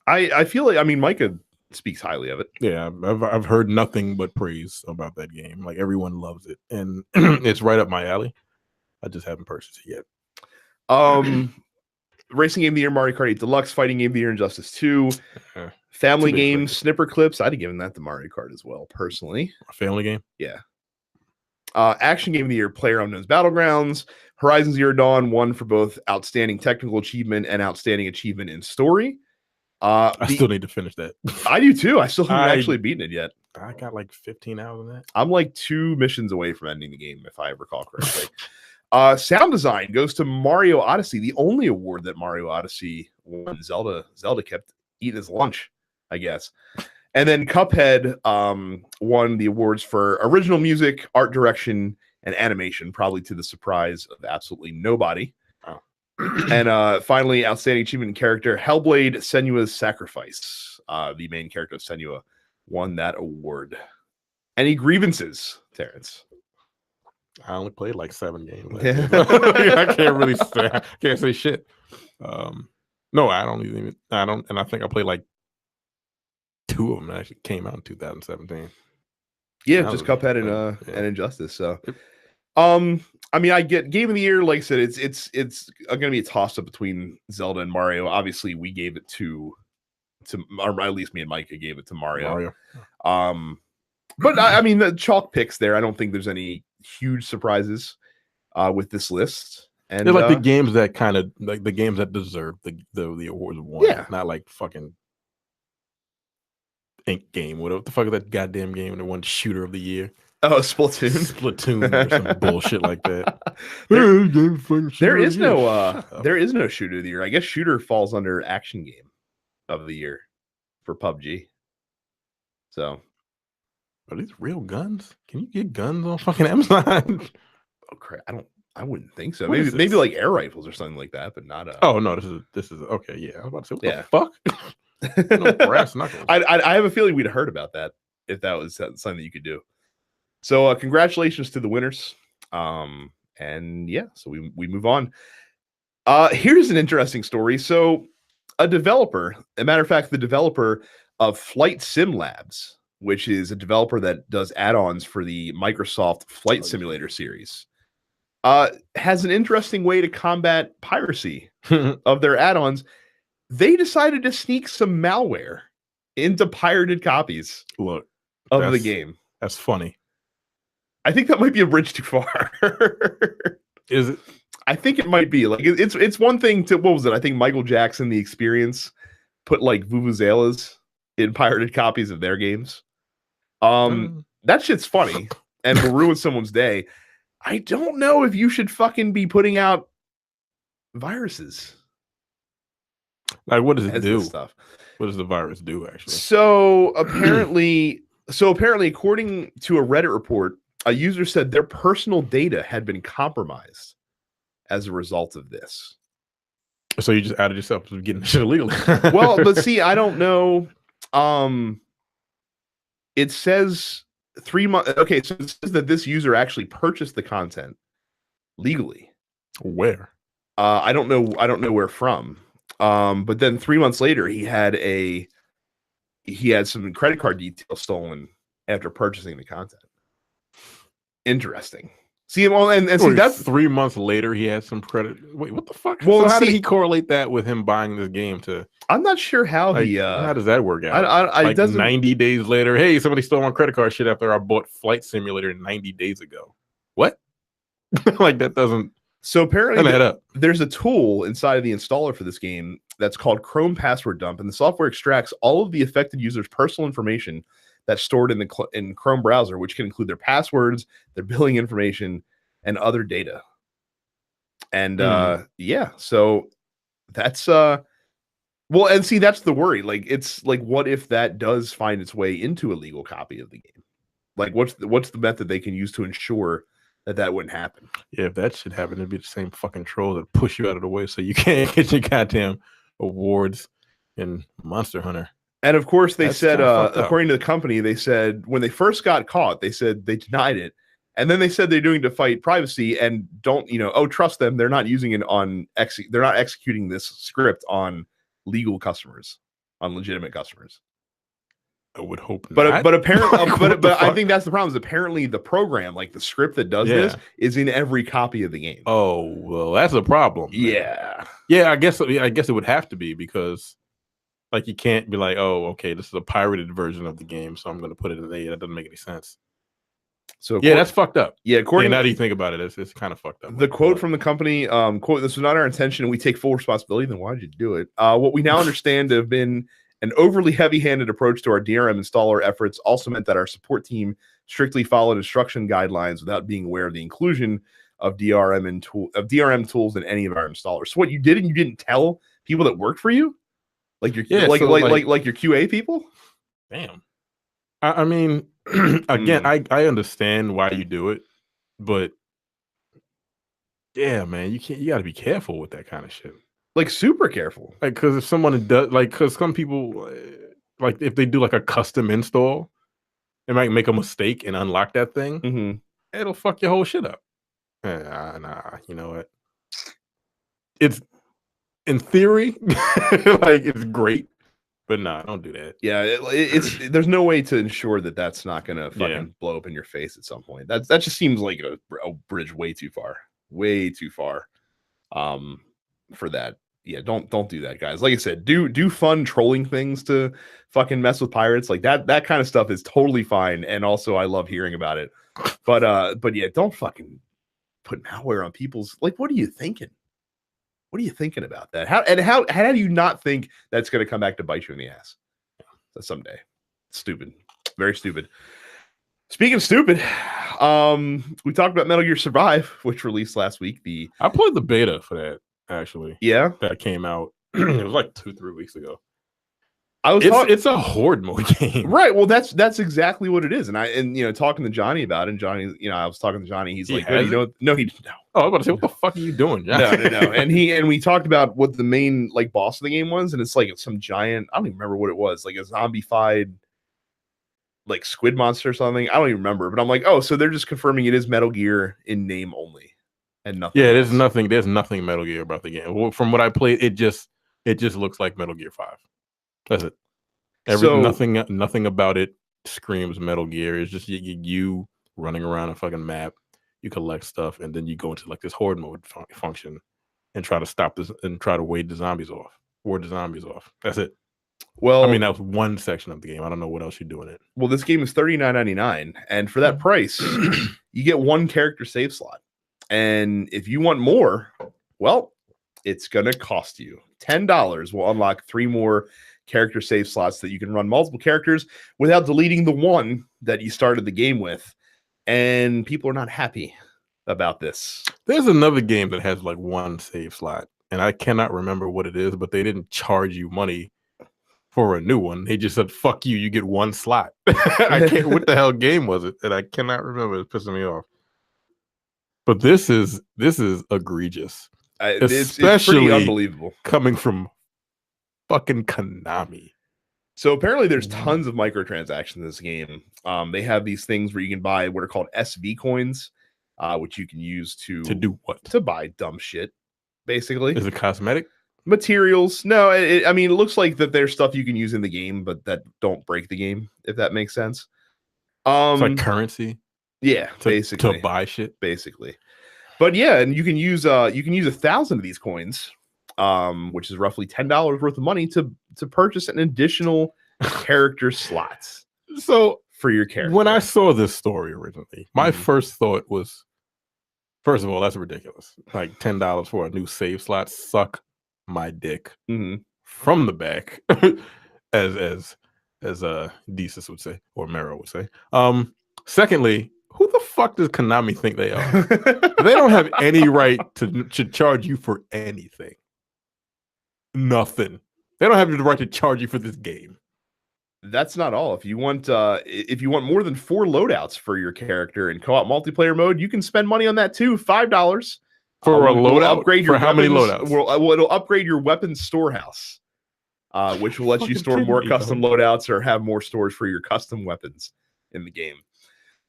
I feel like, I mean, Micah speaks highly of it. Yeah, I've heard nothing but praise about that game. Like, everyone loves it, and it's right up my alley. I just haven't purchased it yet. Racing game of the year, Mario Kart 8 Deluxe. Fighting game of the year, Injustice 2. Family game, Snipper Clips. I'd have given that to Mario Kart as well, personally. A family game? Yeah. Action game of the year, PlayerUnknown's Battlegrounds. Horizon Zero Dawn won for both outstanding technical achievement and outstanding achievement in story. I still need to finish that. I do too. I still haven't actually beaten it yet. I got like 15 hours of that. I'm like 2 missions away from ending the game, if I recall correctly. Sound design goes to Mario Odyssey, the only award that Mario Odyssey won. Zelda kept eating his lunch, I guess. And then Cuphead won the awards for original music, art direction, and animation, probably to the surprise of absolutely nobody. Oh. And finally, outstanding achievement in character, Hellblade: Senua's Sacrifice. The main character of Senua won that award. Any grievances, Terrence? I only played like 7 games. I can't really say. I can't say shit. No, I don't, and I think I played like 2 of them that actually came out in 2017. Yeah, just Cuphead and Injustice. So, I mean, I get game of the year. Like I said, it's going to be a toss up between Zelda and Mario. Obviously, we gave it to, or at least me and Micah gave it to Mario. But I mean, the chalk picks there. I don't think there's any huge surprises with this list. And they're like the games that kind of like the games that deserve the awards won. Yeah, not like fucking Ink game. What the fuck is that goddamn game that won shooter of the year? Oh, Splatoon. Splatoon or some bullshit like that. There is no shooter of the year. I guess shooter falls under action game of the year for PUBG. So, are these real guns? Can you get guns on fucking Amazon? Oh crap! I wouldn't think so. Maybe like air rifles or something like that, but not. Oh no, this is okay. Yeah, I was about to say, what the fuck? No brass knuckles. I have a feeling we'd have heard about that if that was something that you could do. So congratulations to the winners. And yeah, so we move on. Here's an interesting story. So a matter of fact, the developer of Flight Sim Labs, which is a developer that does add-ons for the Microsoft Flight Simulator series, has an interesting way to combat piracy of their add-ons. They decided to sneak some malware into pirated copies of the game. That's funny. I think that might be a bridge too far. Is it? I think it might be. Like it's one thing to, what was it? I think Michael Jackson, The Experience, put like vuvuzelas in pirated copies of their games. That shit's funny and will ruin someone's day. I don't know if you should fucking be putting out viruses. Like, what does it do? Stuff. What does the virus do, actually? So apparently, according to a Reddit report, a user said their personal data had been compromised as a result of this. So you just outed yourself from getting shit illegally. Well, but see, I don't know. It says 3 months. Okay, so it says that this user actually purchased the content legally. Where? I don't know. I don't know where from. But then 3 months later, he had some credit card details stolen after purchasing the content. Interesting. See, well, and see, that's 3 months later. He had some credit. Wait, what the fuck? Well, so how did he correlate that with him buying this game? I'm not sure how how does that work out? Like 90 days later, hey, somebody stole my credit card shit after I bought Flight Simulator 90 days ago. What? Like that doesn't. So apparently, there's a tool inside of the installer for this game that's called Chrome Password Dump, and the software extracts all of the affected users' personal information that's stored in Chrome browser, which can include their passwords, their billing information, and other data. And yeah, so that's well, and see, that's the worry. Like, it's like, what if that does find its way into a legal copy of the game? Like, what's the method they can use to ensure that wouldn't happen? Yeah, if that should happen, it'd be the same fucking troll that push you out of the way so you can't get your goddamn awards in Monster Hunter. And of course, they said, according to the company, they said when they first got caught, they said they denied it. And then they said they're doing to fight privacy and don't, trust them. They're not using it they're not executing this script on legal customers, on legitimate customers. I would hope not. But apparently, but I think that's the problem. Is apparently the program, like the script that does this, is in every copy of the game. Oh well, that's a problem. Yeah, yeah. I guess it would have to be because, like, you can't be like, oh, okay, this is a pirated version of the game, so I'm going to put it in there. That doesn't make any sense. So that's fucked up. Yeah, now that you think about it, it's kind of fucked up. The quote from the company, quote, "This was not our intention, and we take full responsibility." Then why did you do it? What we now understand to have been an overly heavy-handed approach to our DRM installer efforts also meant that our support team strictly followed instruction guidelines without being aware of the inclusion of DRM tools in any of our installers. So what you did, and you didn't tell people that worked for you, like your like your QA people. Damn. I mean, again, I understand why you do it, but yeah, man, you got to be careful with that kind of shit. Like super careful. Like, because if someone does, like, because some people, like, if they do like a custom install, they might make a mistake and unlock that thing. It'll fuck your whole shit up. Nah, you know what? It's in theory, like, it's great. But nah, don't do that. Yeah, it's there's no way to ensure that that's not gonna fucking blow up in your face at some point. That just seems like a bridge way too far, for that. Yeah, don't do that, guys. Like I said, do fun trolling things to fucking mess with pirates. Like that kind of stuff is totally fine, and also I love hearing about it. But yeah, don't fucking put malware on people's. Like, what are you thinking? What are you thinking about that? How do you not think that's going to come back to bite you in the ass someday? Stupid, very stupid. Speaking of stupid, we talked about Metal Gear Survive, which released last week. I played the beta for that actually. Yeah, that came out. It was like 2-3 weeks ago. It's a horde mode game, right? Well, that's exactly what it is. And talking to Johnny about it. And Johnny, I was talking to Johnny. He's like, no, he didn't. Oh, I was about to say, what the fuck are you doing, Johnny? No. And we talked about what the main like boss of the game was, and it's like some giant. I don't even remember what it was, like a zombified like squid monster or something. I don't even remember. But I'm like, oh, so they're just confirming it is Metal Gear in name only, and nothing. Yeah, there's nothing Metal Gear about the game. Well, from what I played, it just looks like Metal Gear 5. That's it. Nothing about it screams Metal Gear. It's just you running around a fucking map. You collect stuff, and then you go into like this horde mode function and try to stop this and try to ward the zombies off. That's it. Well, I mean, that was one section of the game. I don't know what else you do in it. Well, this game is $39.99, and for that price, you get one character save slot. And if you want more, well, it's gonna cost you $10. Will unlock 3 more character save slots that you can run multiple characters without deleting the one that you started the game with. And people are not happy about this. There's another game that has like one save slot, and I cannot remember what it is, but they didn't charge you money for a new one. They just said, fuck you, you get one slot. I can't, what the hell game was it? And I cannot remember. It's pissing me off. But this is egregious. It's pretty unbelievable. Coming from fucking Konami. So apparently there's tons of microtransactions in this game. They have these things where you can buy what are called SV coins, which you can use to do what? To buy dumb shit, basically. Is it cosmetic? Materials. No, I mean, it looks like that there's stuff you can use in the game, but that don't break the game, if that makes sense. It's like currency. Yeah, basically. To buy shit. Basically. But yeah, and you can use 1,000 of these coins, which is roughly $10 worth of money to purchase an additional character slots. So for your character. When I saw this story originally, my first thought was, first of all, that's ridiculous. Like $10 for a new save slot, suck my dick from the back, as Desus would say, or Mero would say. Secondly, who the fuck does Konami think they are? They don't have any right to charge you for anything. Nothing. They don't have the right to charge you for this game. That's not all. If you want more than 4 loadouts for your character in co-op multiplayer mode, you can spend money on that too. $5 for a loadout. Upgrade your how many loadouts? Well, it'll upgrade your weapons storehouse, which will let you store more custom loadouts or have more stores for your custom weapons in the game.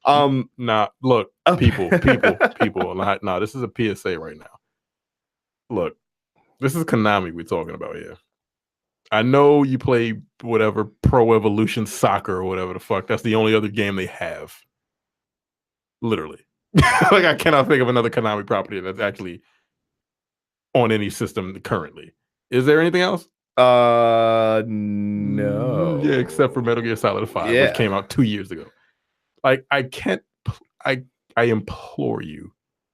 Nah, look, people. Nah, this is a PSA right now. Look, this is Konami we're talking about here. I know you play whatever Pro Evolution Soccer or whatever the fuck. That's the only other game they have. Literally. Like, I cannot think of another Konami property that's actually on any system currently. Is there anything else? No. Yeah, except for Metal Gear Solid 5, which came out 2 years ago. Like, I implore you,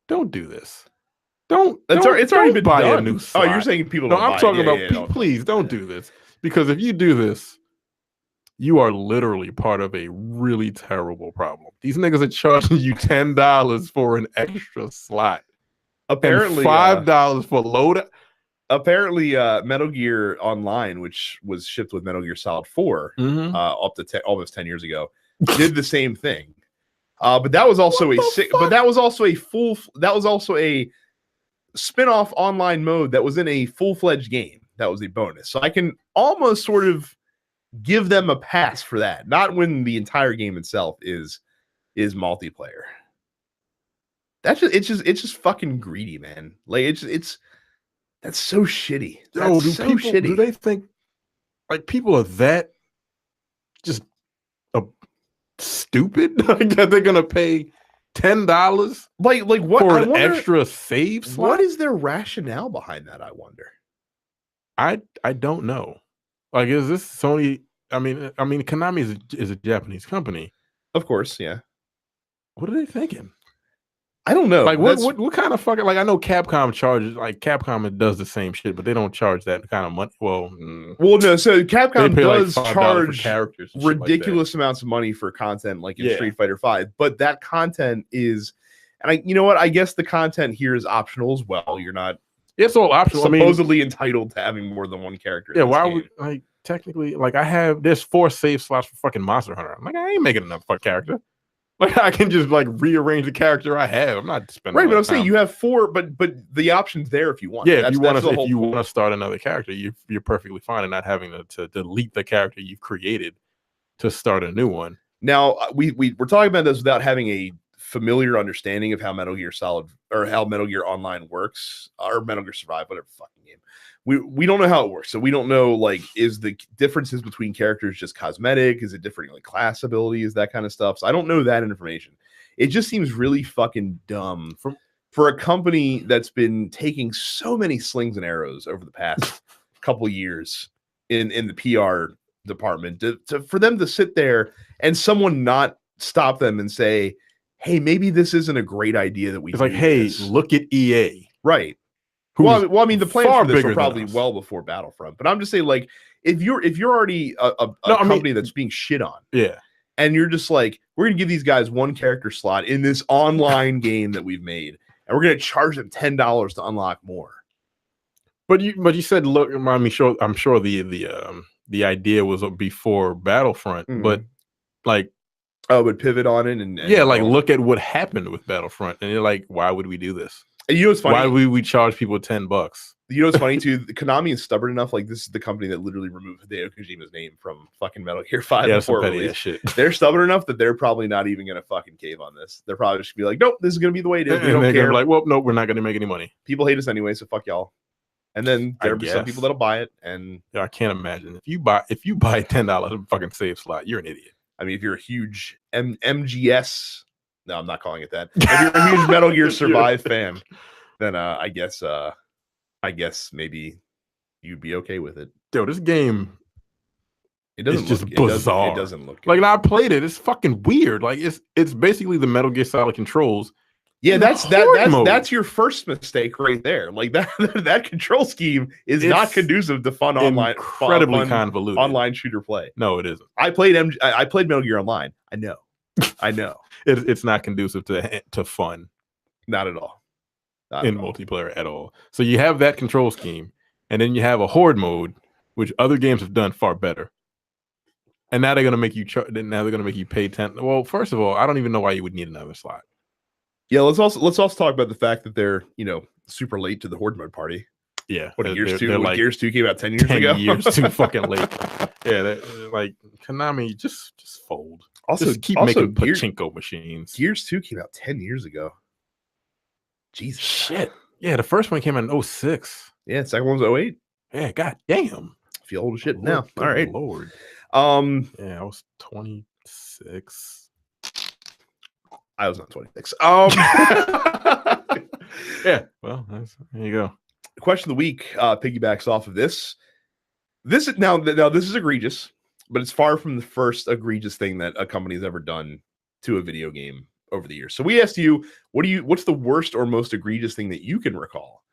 don't do this. It's already been buy done. A new slot. Oh, you're saying people No, don't I'm buy talking it. about please don't do this. Because if you do this, you are literally part of a really terrible problem. These niggas are charging you $10 for an extra slot. Apparently, and $5 for load. Apparently, Metal Gear Online, which was shipped with Metal Gear Solid 4 up to almost 10 years ago, did the same thing. But that was also a spin-off online mode that was in a full-fledged game. That was a bonus. So I can almost sort of give them a pass for that. Not when the entire game itself is multiplayer. It's just fucking greedy, man. Like that's so shitty. Shitty. Do they think like people are that just stupid that they're gonna pay $10 like what for an extra save slot? What is their rationale behind that? I wonder. I don't know. Like, is this Sony? I mean, Konami is a Japanese company, of course. Yeah. What are they thinking? I don't know. Like, what kind of fucking, like, I know Capcom charges, like, Capcom does the same shit, but they don't charge that kind of money. Well, no. So Capcom does like charge characters ridiculous amounts of money for content, like in Street Fighter V. But that content is, and you know what? I guess the content here is optional as well. You're not. It's all optional. Supposedly entitled to having more than one character. Yeah. Why would technically like there's 4 save slots for fucking Monster Hunter. I'm like, I ain't making enough for a character. Like, I can just like rearrange the character I have. I'm not spending right, but I'm saying you have 4, but the option's there if you want. Yeah, if you want to start another character, you're perfectly fine in not having to delete the character you've created to start a new one. Now we're talking about this without having a familiar understanding of how Metal Gear Solid or how Metal Gear Online works, or Metal Gear Survive, whatever fucking game. We don't know how it works, so we don't know, like, is the differences between characters just cosmetic? Is it different, like, class abilities, that kind of stuff? So I don't know that information. It just seems really fucking dumb for a company that's been taking so many slings and arrows over the past couple years in the PR department for them to sit there and someone not stop them and say, hey, maybe this isn't a great idea that we. It's like, hey, look at EA, right? Well, I mean, the plans for this were probably well before Battlefront, but I'm just saying, like, if you're already a company that's being shit on, and you're just like, we're gonna give these guys one character slot in this online game that we've made, and we're gonna charge them $10 to unlock more. But you said, look, I'm sure the idea was before Battlefront, but like, would pivot on it and like, look at what happened with Battlefront, and you're like, why would we do this? And you know what's funny? Why would we charge people $10? You know what's funny too? Konami is stubborn enough. Like, this is the company that literally removed Hideo Kojima's name from fucking Metal Gear 5 before release. Shit. They're stubborn enough that they're probably not even gonna fucking cave on this. They're probably just gonna be like, nope, this is gonna be the way it is. We don't care. Be like, well, no, we're not gonna make any money. People hate us anyway, so fuck y'all. And then there'll be some people that'll buy it. And I can't imagine if you buy $10 fucking save slot, you're an idiot. I mean, if you're a huge MGS, no, I'm not calling it that. If you're a huge Metal Gear Survive fan, then I guess maybe you'd be okay with it. Yo, this game, it's just bizarre. It doesn't look good. Like, I played it. It's fucking weird. Like, it's basically the Metal Gear Solid controls. Yeah, that's your first mistake right there. Like, that control scheme is not conducive to fun online, incredibly convoluted online shooter play. No, it isn't. I played Metal Gear Online. I know. It's not conducive to fun. Not at all. In multiplayer at all. So you have that control scheme, and then you have a horde mode, which other games have done far better. And now they're gonna make you pay 10. Well, first of all, I don't even know why you would need another slot. Yeah, let's also talk about the fact that they're super late to the horde mode party. Yeah, Gears 2 came out 10 years ago. 10 years too fucking late. Yeah, like, Konami, just fold. Also, just keep making pachinko machines. Gears 2 came out 10 years ago. Jesus. Shit. Yeah, the first one came out in 06. Yeah, the second one was 08. Yeah, god damn. I feel old as shit now. All right. Lord. Yeah, I was 26. I was not 26. Yeah, well, there you go. The question of the week piggybacks off of this. This is egregious, but it's far from the first egregious thing that a company has ever done to a video game over the years. So we asked you, what's the worst or most egregious thing that you can recall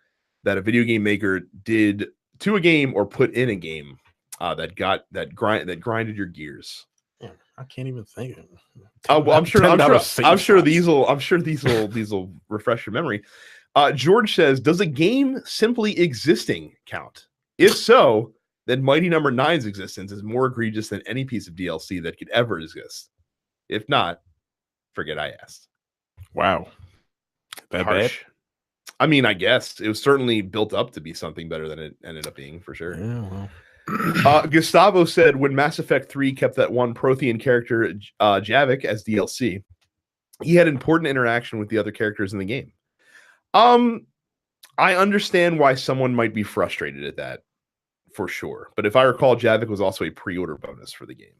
that a video game maker did to a game or put in a game that grinded your gears? Yeah, I can't even think of it. Well, I'm sure these will refresh your memory. George says, does a game simply existing count? If so, then Mighty Number 9's existence is more egregious than any piece of DLC that could ever exist. If not, forget I asked. Wow. That harsh. Bad? I mean, I guess it was certainly built up to be something better than it ended up being, for sure. Yeah, well. Gustavo said, when Mass Effect 3 kept that one Prothean character, Javik, as DLC, he had important interaction with the other characters in the game. I understand why someone might be frustrated at that, for sure. But if I recall, Javik was also a pre-order bonus for the game,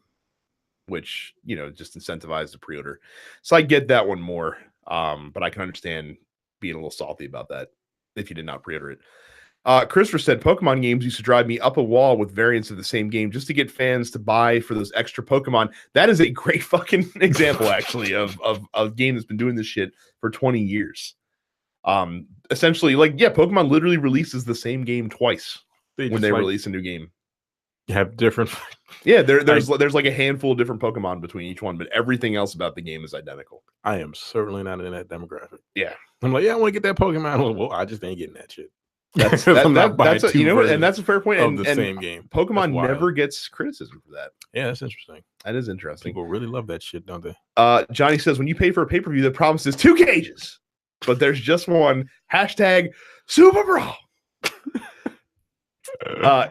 which, just incentivized the pre-order. So I get that one more. But I can understand being a little salty about that if you did not pre-order it. Christopher said, Pokemon games used to drive me up a wall with variants of the same game just to get fans to buy for those extra Pokemon. That is a great fucking example, actually, of a game that's been doing this shit for 20 years. Essentially, Pokemon literally releases the same game twice when they release a new game. You have different. Yeah, there's like a handful of different Pokemon between each one, but everything else about the game is identical. I am certainly not in that demographic. Yeah, I'm like, I want to get that Pokemon. Well, I just ain't getting that shit. That's a fair point. And the same game. Pokemon never gets criticism for that. Yeah, that's interesting. That is interesting. People really love that shit, don't they? Johnny says, when you pay for a pay-per-view that promises 2 cages, but there's just one, #Super Brawl.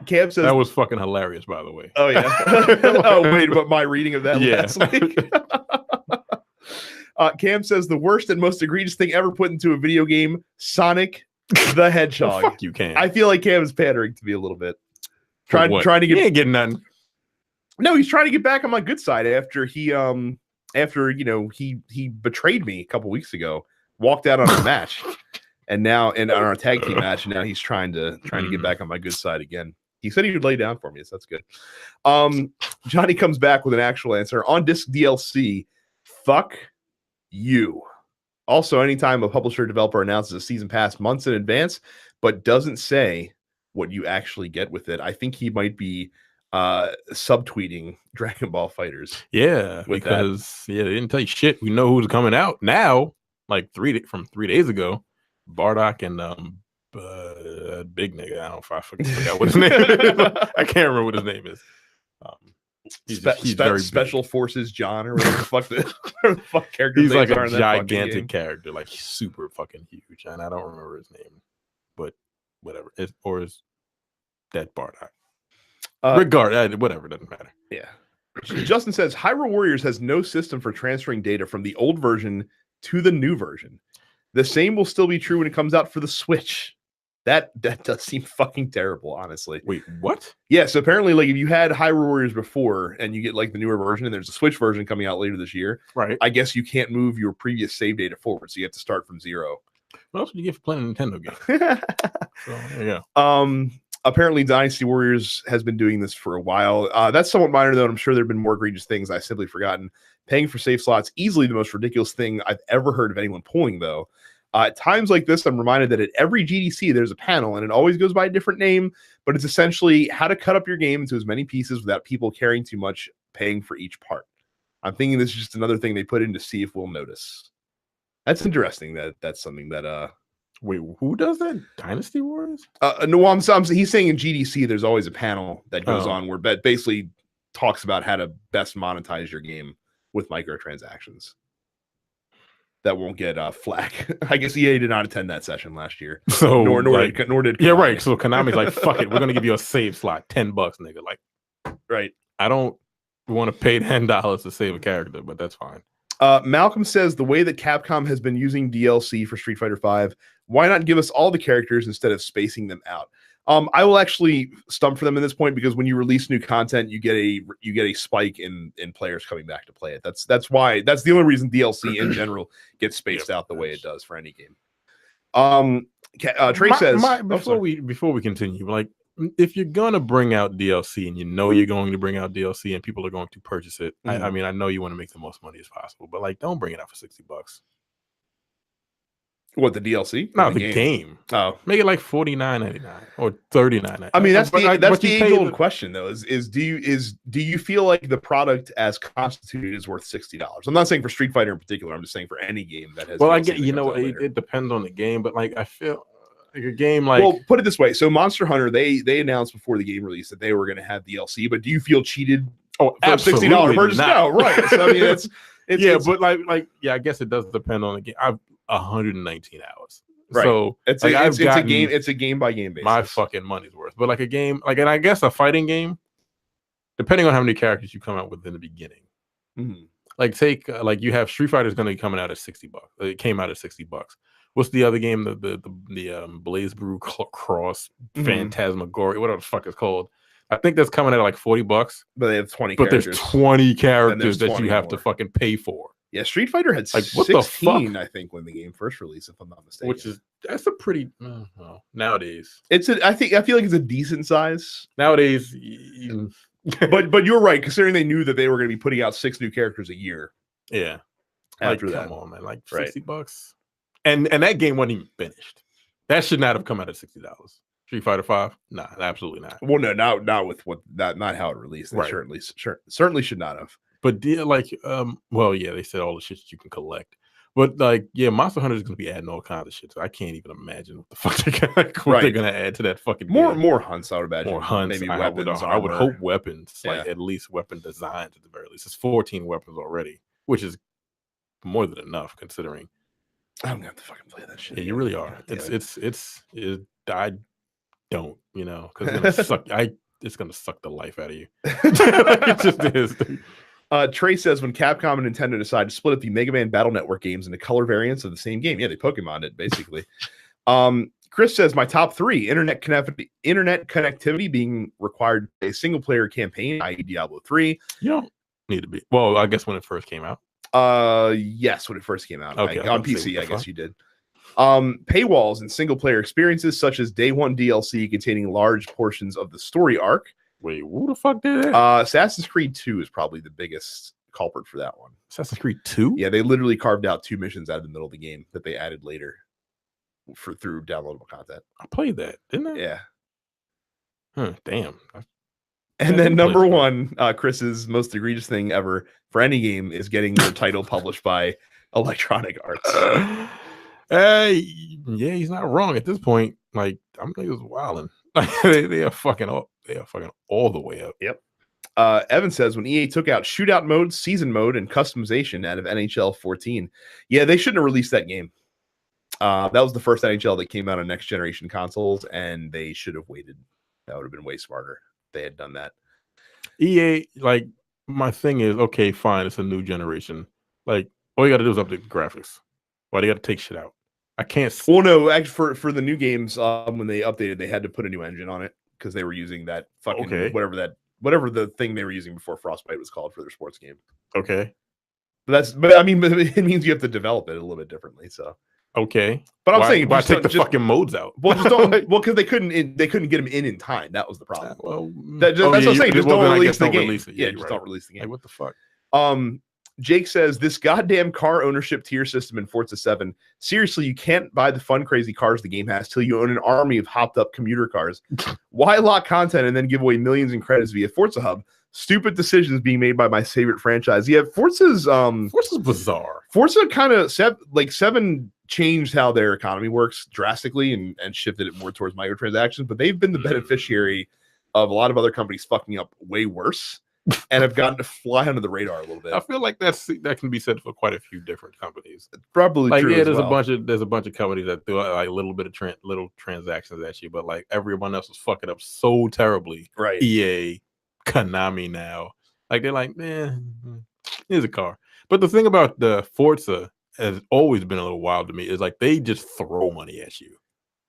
Cam says, that was fucking hilarious, by the way. Oh yeah. Oh wait, but my reading of that last week. Cam says, the worst and most egregious thing ever put into a video game, Sonic the Hedgehog. Fuck you, Cam. I feel like Cam is pandering to me a little bit. Trying to get. He ain't getting nothing. No, he's trying to get back on my good side after he betrayed me a couple weeks ago, walked out on a match. And now, on our tag team match, now he's trying to get back on my good side again. He said he would lay down for me, so that's good. Johnny comes back with an actual answer. On disc DLC, fuck you. Also, anytime a publisher or developer announces a season pass months in advance, but doesn't say what you actually get with it, I think he might be subtweeting Dragon Ball Fighters. Yeah, because they didn't tell you shit. We know who's coming out now, like 3 days ago. Bardock and big nigga. I forgot what his name is. I can't remember what his name is. He's very Special big. Forces John or whatever the fuck character. He's like a gigantic character, like super fucking huge, and I don't remember his name, but whatever. Is that Bardock? Whatever, doesn't matter. Yeah. Justin says Hyrule Warriors has no system for transferring data from the old version to the new version. The same will still be true when it comes out for the Switch. That does seem fucking terrible, honestly. Wait, what? Yeah, so apparently, if you had Hyrule Warriors before and you get the newer version, and there's a Switch version coming out later this year, right? I guess you can't move your previous save data forward, so you have to start from 0. What else would you get for playing a Nintendo game? So there you go. Apparently, Dynasty Warriors has been doing this for a while. That's somewhat minor, though. And I'm sure there have been more egregious things I've simply forgotten. Paying for save slots, easily the most ridiculous thing I've ever heard of anyone pulling, though. At times like this, I'm reminded that at every GDC, there's a panel, and it always goes by a different name, but it's essentially how to cut up your game into as many pieces without people caring too much, paying for each part. I'm thinking this is just another thing they put in to see if we'll notice. That's interesting. That's something that... Wait, who does that? Dynasty Wars? No, he's saying in GDC, there's always a panel that goes on where basically talks about how to best monetize your game with microtransactions. That won't get flack. I guess EA did not attend that session last year. So nor did Konami. Yeah, right. So Konami's like, fuck it, we're gonna give you a save slot, $10, nigga. Like, right. I don't want to pay $10 to save a character, but that's fine. Malcolm says the way that Capcom has been using DLC for Street Fighter V, why not give us all the characters instead of spacing them out? I will actually stump for them in this point because when you release new content, you get a spike in players coming back to play it. That's the only reason DLC in general gets spaced out the way it does for any game. Trey says before we continue, like, if you're gonna bring out DLC and you know you're going to bring out DLC and people are going to purchase it, I mean, I know you want to make the most money as possible, but like, don't bring it out for $60. What, the DLC? No, the game. Oh, make it like $49.99 or $39.99. I mean, that's the age-old question, though. Is do you feel like the product as constituted is worth $60? I'm not saying for Street Fighter in particular. I'm just saying for any game that has. Well, I get it depends on the game, but like I feel like a game like. Well, put it this way: so Monster Hunter, they announced before the game release that they were going to have DLC, but do you feel cheated? Oh, for $60 purchase? No, right? So I mean, I guess it does depend on the game. I've 119 hours. Right. So it's a game by game basis. My fucking money's worth. But like a game, like, and I guess a fighting game, depending on how many characters you come out with in the beginning. Mm-hmm. Like take like you have Street Fighter is going to be coming out at $60. It came out at $60. What's the other game? The Blaze Brew Cross Phantasmagoria, whatever the fuck it's called. I think that's coming at like $40. But they have 20 characters. But there's 20 characters that 20 you have to fucking pay for. Yeah, Street Fighter had like 16, I think, when the game first released, if I'm not mistaken. That's a pretty nowadays. I feel like it's a decent size nowadays. but you're right, considering they knew that they were going to be putting out 6 new characters a year. Yeah, after that, come on, man, like $60, and that game wasn't even finished. That should not have come out at $60. Street Fighter V, nah, absolutely not. Well, no, not with not how it released. They certainly should not have. But they said all the shit that you can collect. But like, yeah, Monster Hunter is going to be adding all kinds of shit. So I can't even imagine what the fuck they're going to add to that fucking game. More hunts, I would imagine. More hunts, maybe weapons. I would hope weapons, like at least weapon designs at the very least. It's 14 weapons already, which is more than enough considering. I'm gonna have to fucking play that shit. Yeah, you really are. I don't, because it's gonna suck. It's gonna suck the life out of you. It just is. Trey says when Capcom and Nintendo decided to split up the Mega Man Battle Network games into color variants of the same game, they Pokemon it basically. Chris says my top 3: internet connectivity being required a single player campaign, i.e. Diablo 3. You don't need to be. Well, I guess when it first came out. Yes, when it first came out. Okay, on PC, I guess you did. Paywalls and single player experiences such as Day 1 DLC containing large portions of the story arc. Wait, who the fuck did that? Assassin's Creed 2 is probably the biggest culprit for that one. Assassin's Creed 2? Yeah, they literally carved out 2 missions out of the middle of the game that they added later through downloadable content. I played that, didn't I? Yeah. Damn. And then number 1, Chris's most egregious thing ever for any game is getting your title published by Electronic Arts. Yeah, he's not wrong at this point. Like, I'm niggas wilding. They are fucking all the way up. Yep. Evan says when EA took out shootout mode, season mode, and customization out of NHL 14, they shouldn't have released that game. That was the first NHL that came out on next generation consoles, and they should have waited. That would have been way smarter if they had done that. EA, like, my thing is, okay, fine, it's a new generation. Like, all you got to do is update the graphics. Why do you got to take shit out? I can't. Well, no, actually, for the new games, when they updated, they had to put a new engine on it because they were using that fucking whatever the thing they were using before Frostbite was called for their sports game. Okay, but it means you have to develop it a little bit differently. So okay, but I'm saying why take the fucking modes out? Well, just don't. Well, because they couldn't get them in time. That was the problem. That's what I'm saying. Just don't release the game. Don't release the game. Like, what the fuck? Jake says this goddamn car ownership tier system in Forza 7. Seriously, you can't buy the fun, crazy cars the game has till you own an army of hopped up commuter cars. Why lock content and then give away millions in credits via Forza Hub? Stupid decisions being made by my favorite franchise. Yeah, Forza's bizarre. Forza kind of 7 changed how their economy works drastically and shifted it more towards microtransactions, but they've been the beneficiary of a lot of other companies fucking up way worse. And have gotten to fly under the radar a little bit. I feel like that can be said for quite a few different companies. It's probably like, true. Yeah, there's a bunch of companies that do like a little bit of little transactions at you, but like everyone else is fucking up so terribly. Right. EA, Konami now. Like they're like, here's a car. But the thing about the Forza has always been a little wild to me is like they just throw money at you.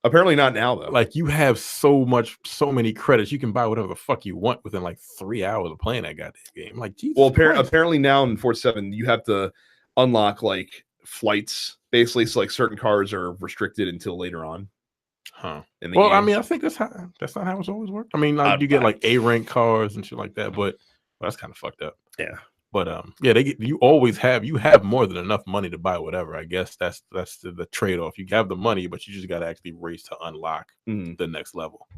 Apparently not now though. Like you have so many credits, you can buy whatever the fuck you want within like 3 hours of playing that goddamn game. Like, Jesus. Well, apparently now in Forza 7 you have to unlock like flights basically, so like certain cars are restricted until later on. Well, game. I mean, I think that's not how it's always worked. I mean, like, you get like A rank cars and shit like that, but that's kind of fucked up. Yeah. But you have more than enough money to buy whatever. I guess that's the trade-off. You have the money, but you just got to actually race to unlock the next level.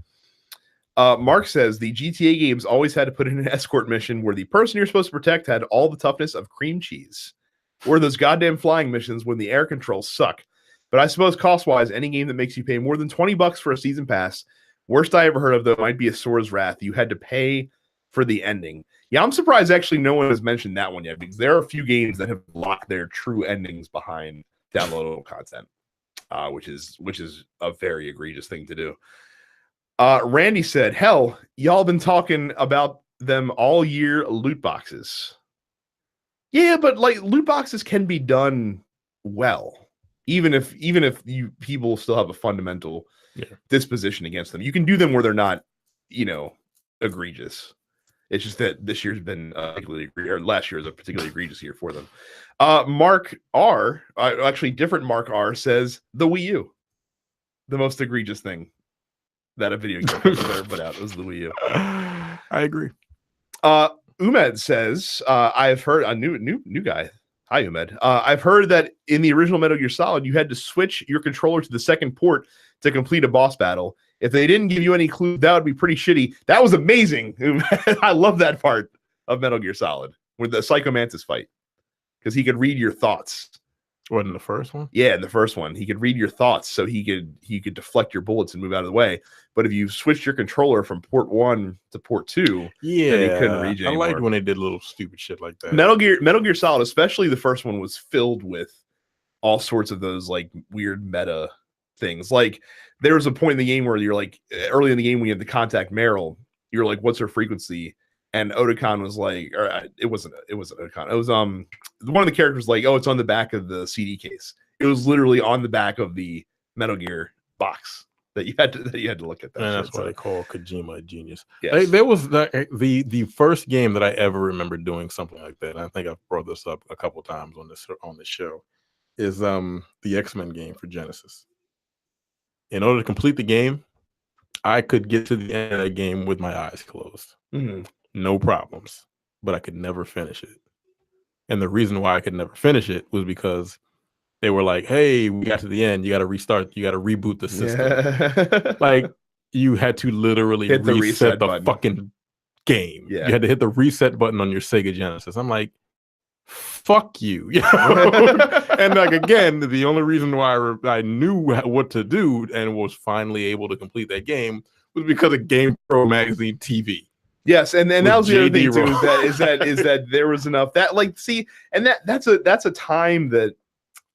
Mark says the GTA games always had to put in an escort mission where the person you're supposed to protect had all the toughness of cream cheese. Or those goddamn flying missions when the air controls suck. But I suppose cost-wise, any game that makes you pay more than $20 for a season pass, worst I ever heard of though might be a Sora's Wrath. You had to pay for the ending. Yeah, I'm surprised actually no one has mentioned that one yet, because there are a few games that have locked their true endings behind downloadable content, which is a very egregious thing to do. Randy said, hell, y'all been talking about them all year, loot boxes. Yeah, but like loot boxes can be done well, even if you people still have a fundamental disposition against them. You can do them where they're not, egregious. It's just that this year's been last year is a particularly egregious year for them. Mark R, actually different Mark R says the Wii U, the most egregious thing that a video game company ever put out was the Wii U. I agree. Umed says, I've heard a new guy. Hi, Umed. I've heard that in the original Metal Gear Solid, you had to switch your controller to the second port to complete a boss battle. If they didn't give you any clue, that would be pretty shitty. That was amazing. I love that part of Metal Gear Solid with the Psycho Mantis fight, because he could read your thoughts. What, in the first one? Yeah, in the first one, he could read your thoughts, so he could deflect your bullets and move out of the way. But if you switched your controller from port 1 to port 2, then he couldn't read you anymore. I liked when they did little stupid shit like that. Metal Gear Solid, especially the first one, was filled with all sorts of those like weird meta things. Like there was a point in the game where you're like, early in the game when you had to contact Meryl, you're like, what's her frequency? And Otakon was like, or it wasn't Otakon. It was one of the characters like, oh, it's on the back of the CD case. It was literally on the back of the Metal Gear box that you had to look at that. And that's why they call Kojima a genius. Yes. There was the first game that I ever remember doing something like that. And I think I've brought this up a couple times on this show. Is the X-Men game for Genesis. In order to complete the game, I could get to the end of the game with my eyes closed. Mm-hmm. No problems. But I could never finish it. And the reason why I could never finish it was because they were like, hey, we got to the end. You got to restart. You got to reboot the system. Yeah. Like, you had to literally hit the reset the button. Fucking game. Yeah. You had to hit the reset button on your Sega Genesis. I'm like, fuck you. And like, again, the only reason why I knew what to do and was finally able to complete that game was because of GamePro Magazine TV. Yes, and that was the other thing too, is that there was enough that, like, see, and that's a time that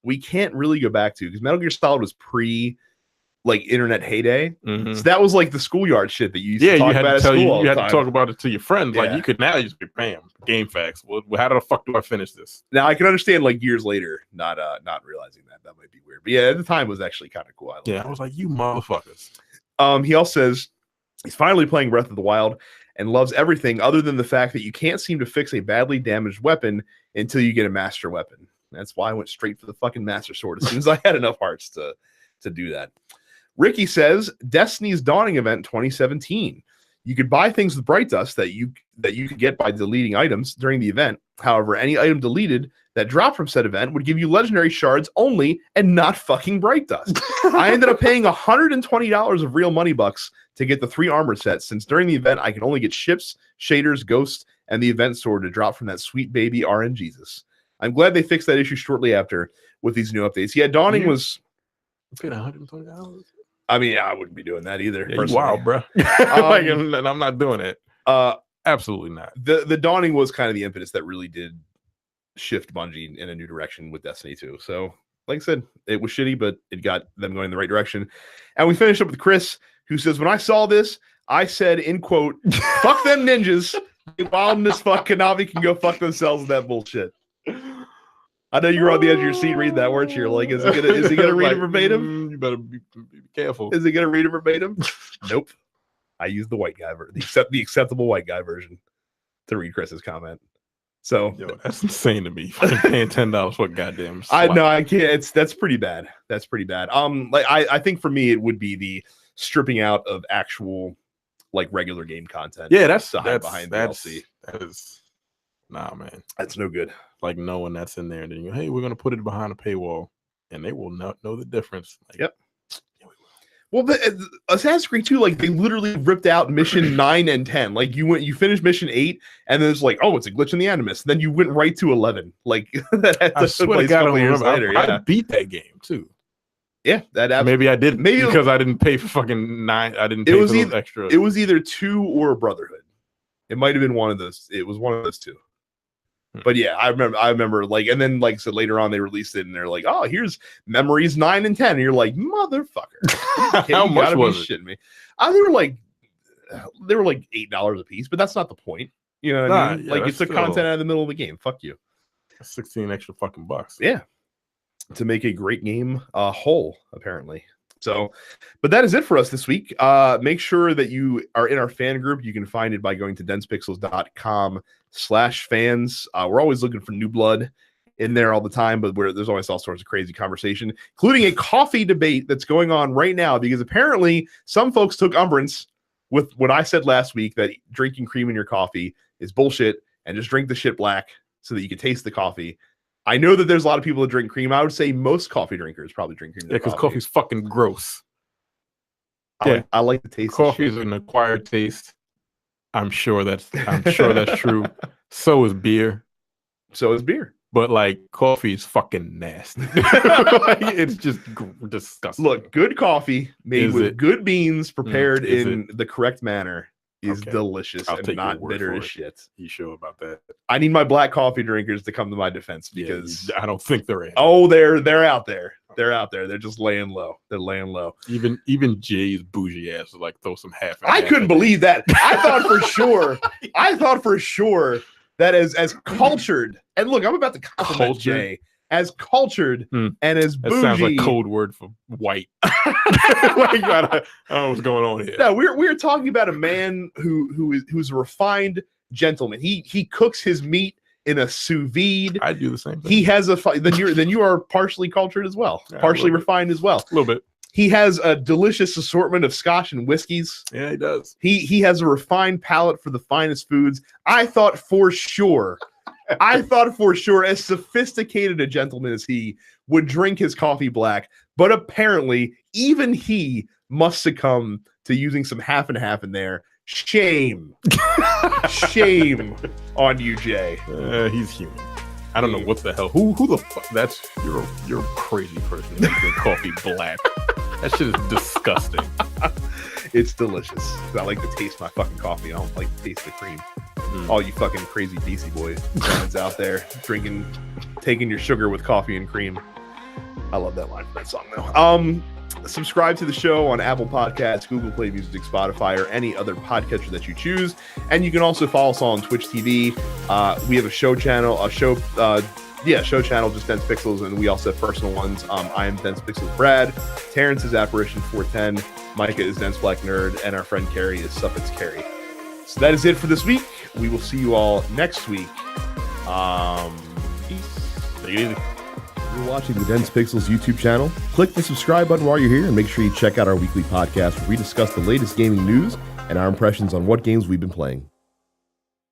we can't really go back to, because Metal Gear Solid was pre like internet heyday. Mm-hmm. So that was like the schoolyard shit that you used to talk about at school. You had to talk about it to your friends. Yeah. Like, you could now just be, bam, game facts. Well, how the fuck do I finish this? Now I can understand like years later not realizing that might be weird. But yeah, at the time it was actually kind of cool. I was like, you motherfuckers. He also says he's finally playing Breath of the Wild and loves everything other than the fact that you can't seem to fix a badly damaged weapon until you get a master weapon. That's why I went straight for the fucking master sword as soon as I had enough hearts to do that. Ricky says Destiny's Dawning event 2017. You could buy things with Bright Dust that you could get by deleting items during the event. However, any item deleted that dropped from said event would give you legendary shards only and not fucking Bright Dust. I ended up paying $120 of real money bucks to get the 3 armor sets, since during the event I could only get ships, shaders, ghosts, and the event sword to drop from that sweet baby RNGesus. I'm glad they fixed that issue shortly after with these new updates. Yeah, Dawning was... You paid $120? I mean, I wouldn't be doing that either. Yeah, wow, bro. I'm not doing it. Absolutely not. The Dawning was kind of the impetus that really did shift Bungie in a new direction with Destiny 2. So, like I said, it was shitty, but it got them going in the right direction. And we finished up with Chris, who says, when I saw this, I said, in quote, fuck them ninjas. Wild as fuck. Konami can go fuck themselves with that bullshit. I know you were on the edge of your seat reading that, weren't you? You're like, is he gonna read it verbatim? You better be careful. Is he gonna read it verbatim? Nope. I used the white guy the acceptable white guy version to read Chris's comment. So that's insane to me. Fucking paying $10 for a goddamn slap. I know I can't. That's pretty bad. That's pretty bad. Like I think for me it would be the stripping out of actual like regular game content. Yeah, that's behind DLC. That is nah, man. That's no good. Like knowing that's in there, and then you go, hey, we're gonna put it behind a paywall, and they will not know the difference. Like, yep. Well, Assassin's Creed 2, like they literally ripped out mission 9 and 10. Like you finished mission 8, and then it's like, oh, it's a glitch in the Animus. Then you went right to 11. Like that. I swear to God, I beat that game too. Yeah, maybe I did. Maybe because I didn't pay for fucking 9. I didn't pay for those extra. It was either 2 or Brotherhood. It might have been one of those. It was one of those 2. But yeah, I remember like, and then like I said, later on they released it and they're like, oh, here's Memories 9 and 10. And you're like, motherfucker. How much was it? Shitting me. They were like $8 a piece, but that's not the point. You know what I mean? Yeah, like it's the content out of the middle of the game. Fuck you. 16 extra fucking bucks. Yeah. To make a great game whole, apparently. So, but that is it for us this week. Make sure that you are in our fan group. You can find it by going to densepixels.com/fans. We're always looking for new blood in there all the time, but there's always all sorts of crazy conversation, including a coffee debate that's going on right now, because apparently some folks took umbrance with what I said last week, that drinking cream in your coffee is bullshit and just drink the shit black so that you can taste the coffee. I know that there's a lot of people that drink cream. I would say most coffee drinkers probably drink cream. Yeah, because coffee's fucking gross. I like the taste. Coffee is an acquired taste. I'm sure that's true. So is beer. But like coffee is fucking nasty. Like, it's just disgusting. Look, good coffee made with good beans prepared in the correct manner is delicious and not bitter as shit. You sure about that? I need my black coffee drinkers to come to my defense, because I don't think they're in. Oh, they're out there. They're out there. They're just laying low. They're laying low. Even Jay's bougie ass was like throw some half. I couldn't believe that. I thought for sure that as cultured, and look, I'm about to compliment Jay. As cultured and as bougie. That sounds like code word for white. Like, I don't know what's going on here. No, we're talking about a man who's a refined gentleman. He cooks his meat in a sous vide. I do the same thing. He has then you are partially cultured as well, partially refined as well. A little bit. He has a delicious assortment of scotch and whiskeys. Yeah, he does. He has a refined palate for the finest foods. I thought for sure, as sophisticated a gentleman as he would drink his coffee black, but apparently even he must succumb to using some half and half in there. Shame. Shame on you, Jay. He's human. I don't know what the hell. Who the fuck? You're a crazy person to drink coffee black. That shit is disgusting. It's delicious. I like to taste my fucking coffee. I don't like to taste the cream. All you fucking crazy Beastie Boys fans out there taking your sugar with coffee and cream. I love that line from that song though. Subscribe to the show on Apple Podcasts, Google Play Music, Spotify, or any other podcatcher that you choose. And you can also follow us on Twitch TV. We have a show channel, show channel, just Dense Pixels, and we also have personal ones. I am Dense Pixels Brad. Terrence is Apparition 410. Micah is Dense Black Nerd, and our friend Carrie is Suffix Carrie. So that is it for this week. We will see you all next week. Peace. Take it easy. You're watching the Dense Pixels YouTube channel. Click the subscribe button while you're here, and make sure you check out our weekly podcast where we discuss the latest gaming news and our impressions on what games we've been playing.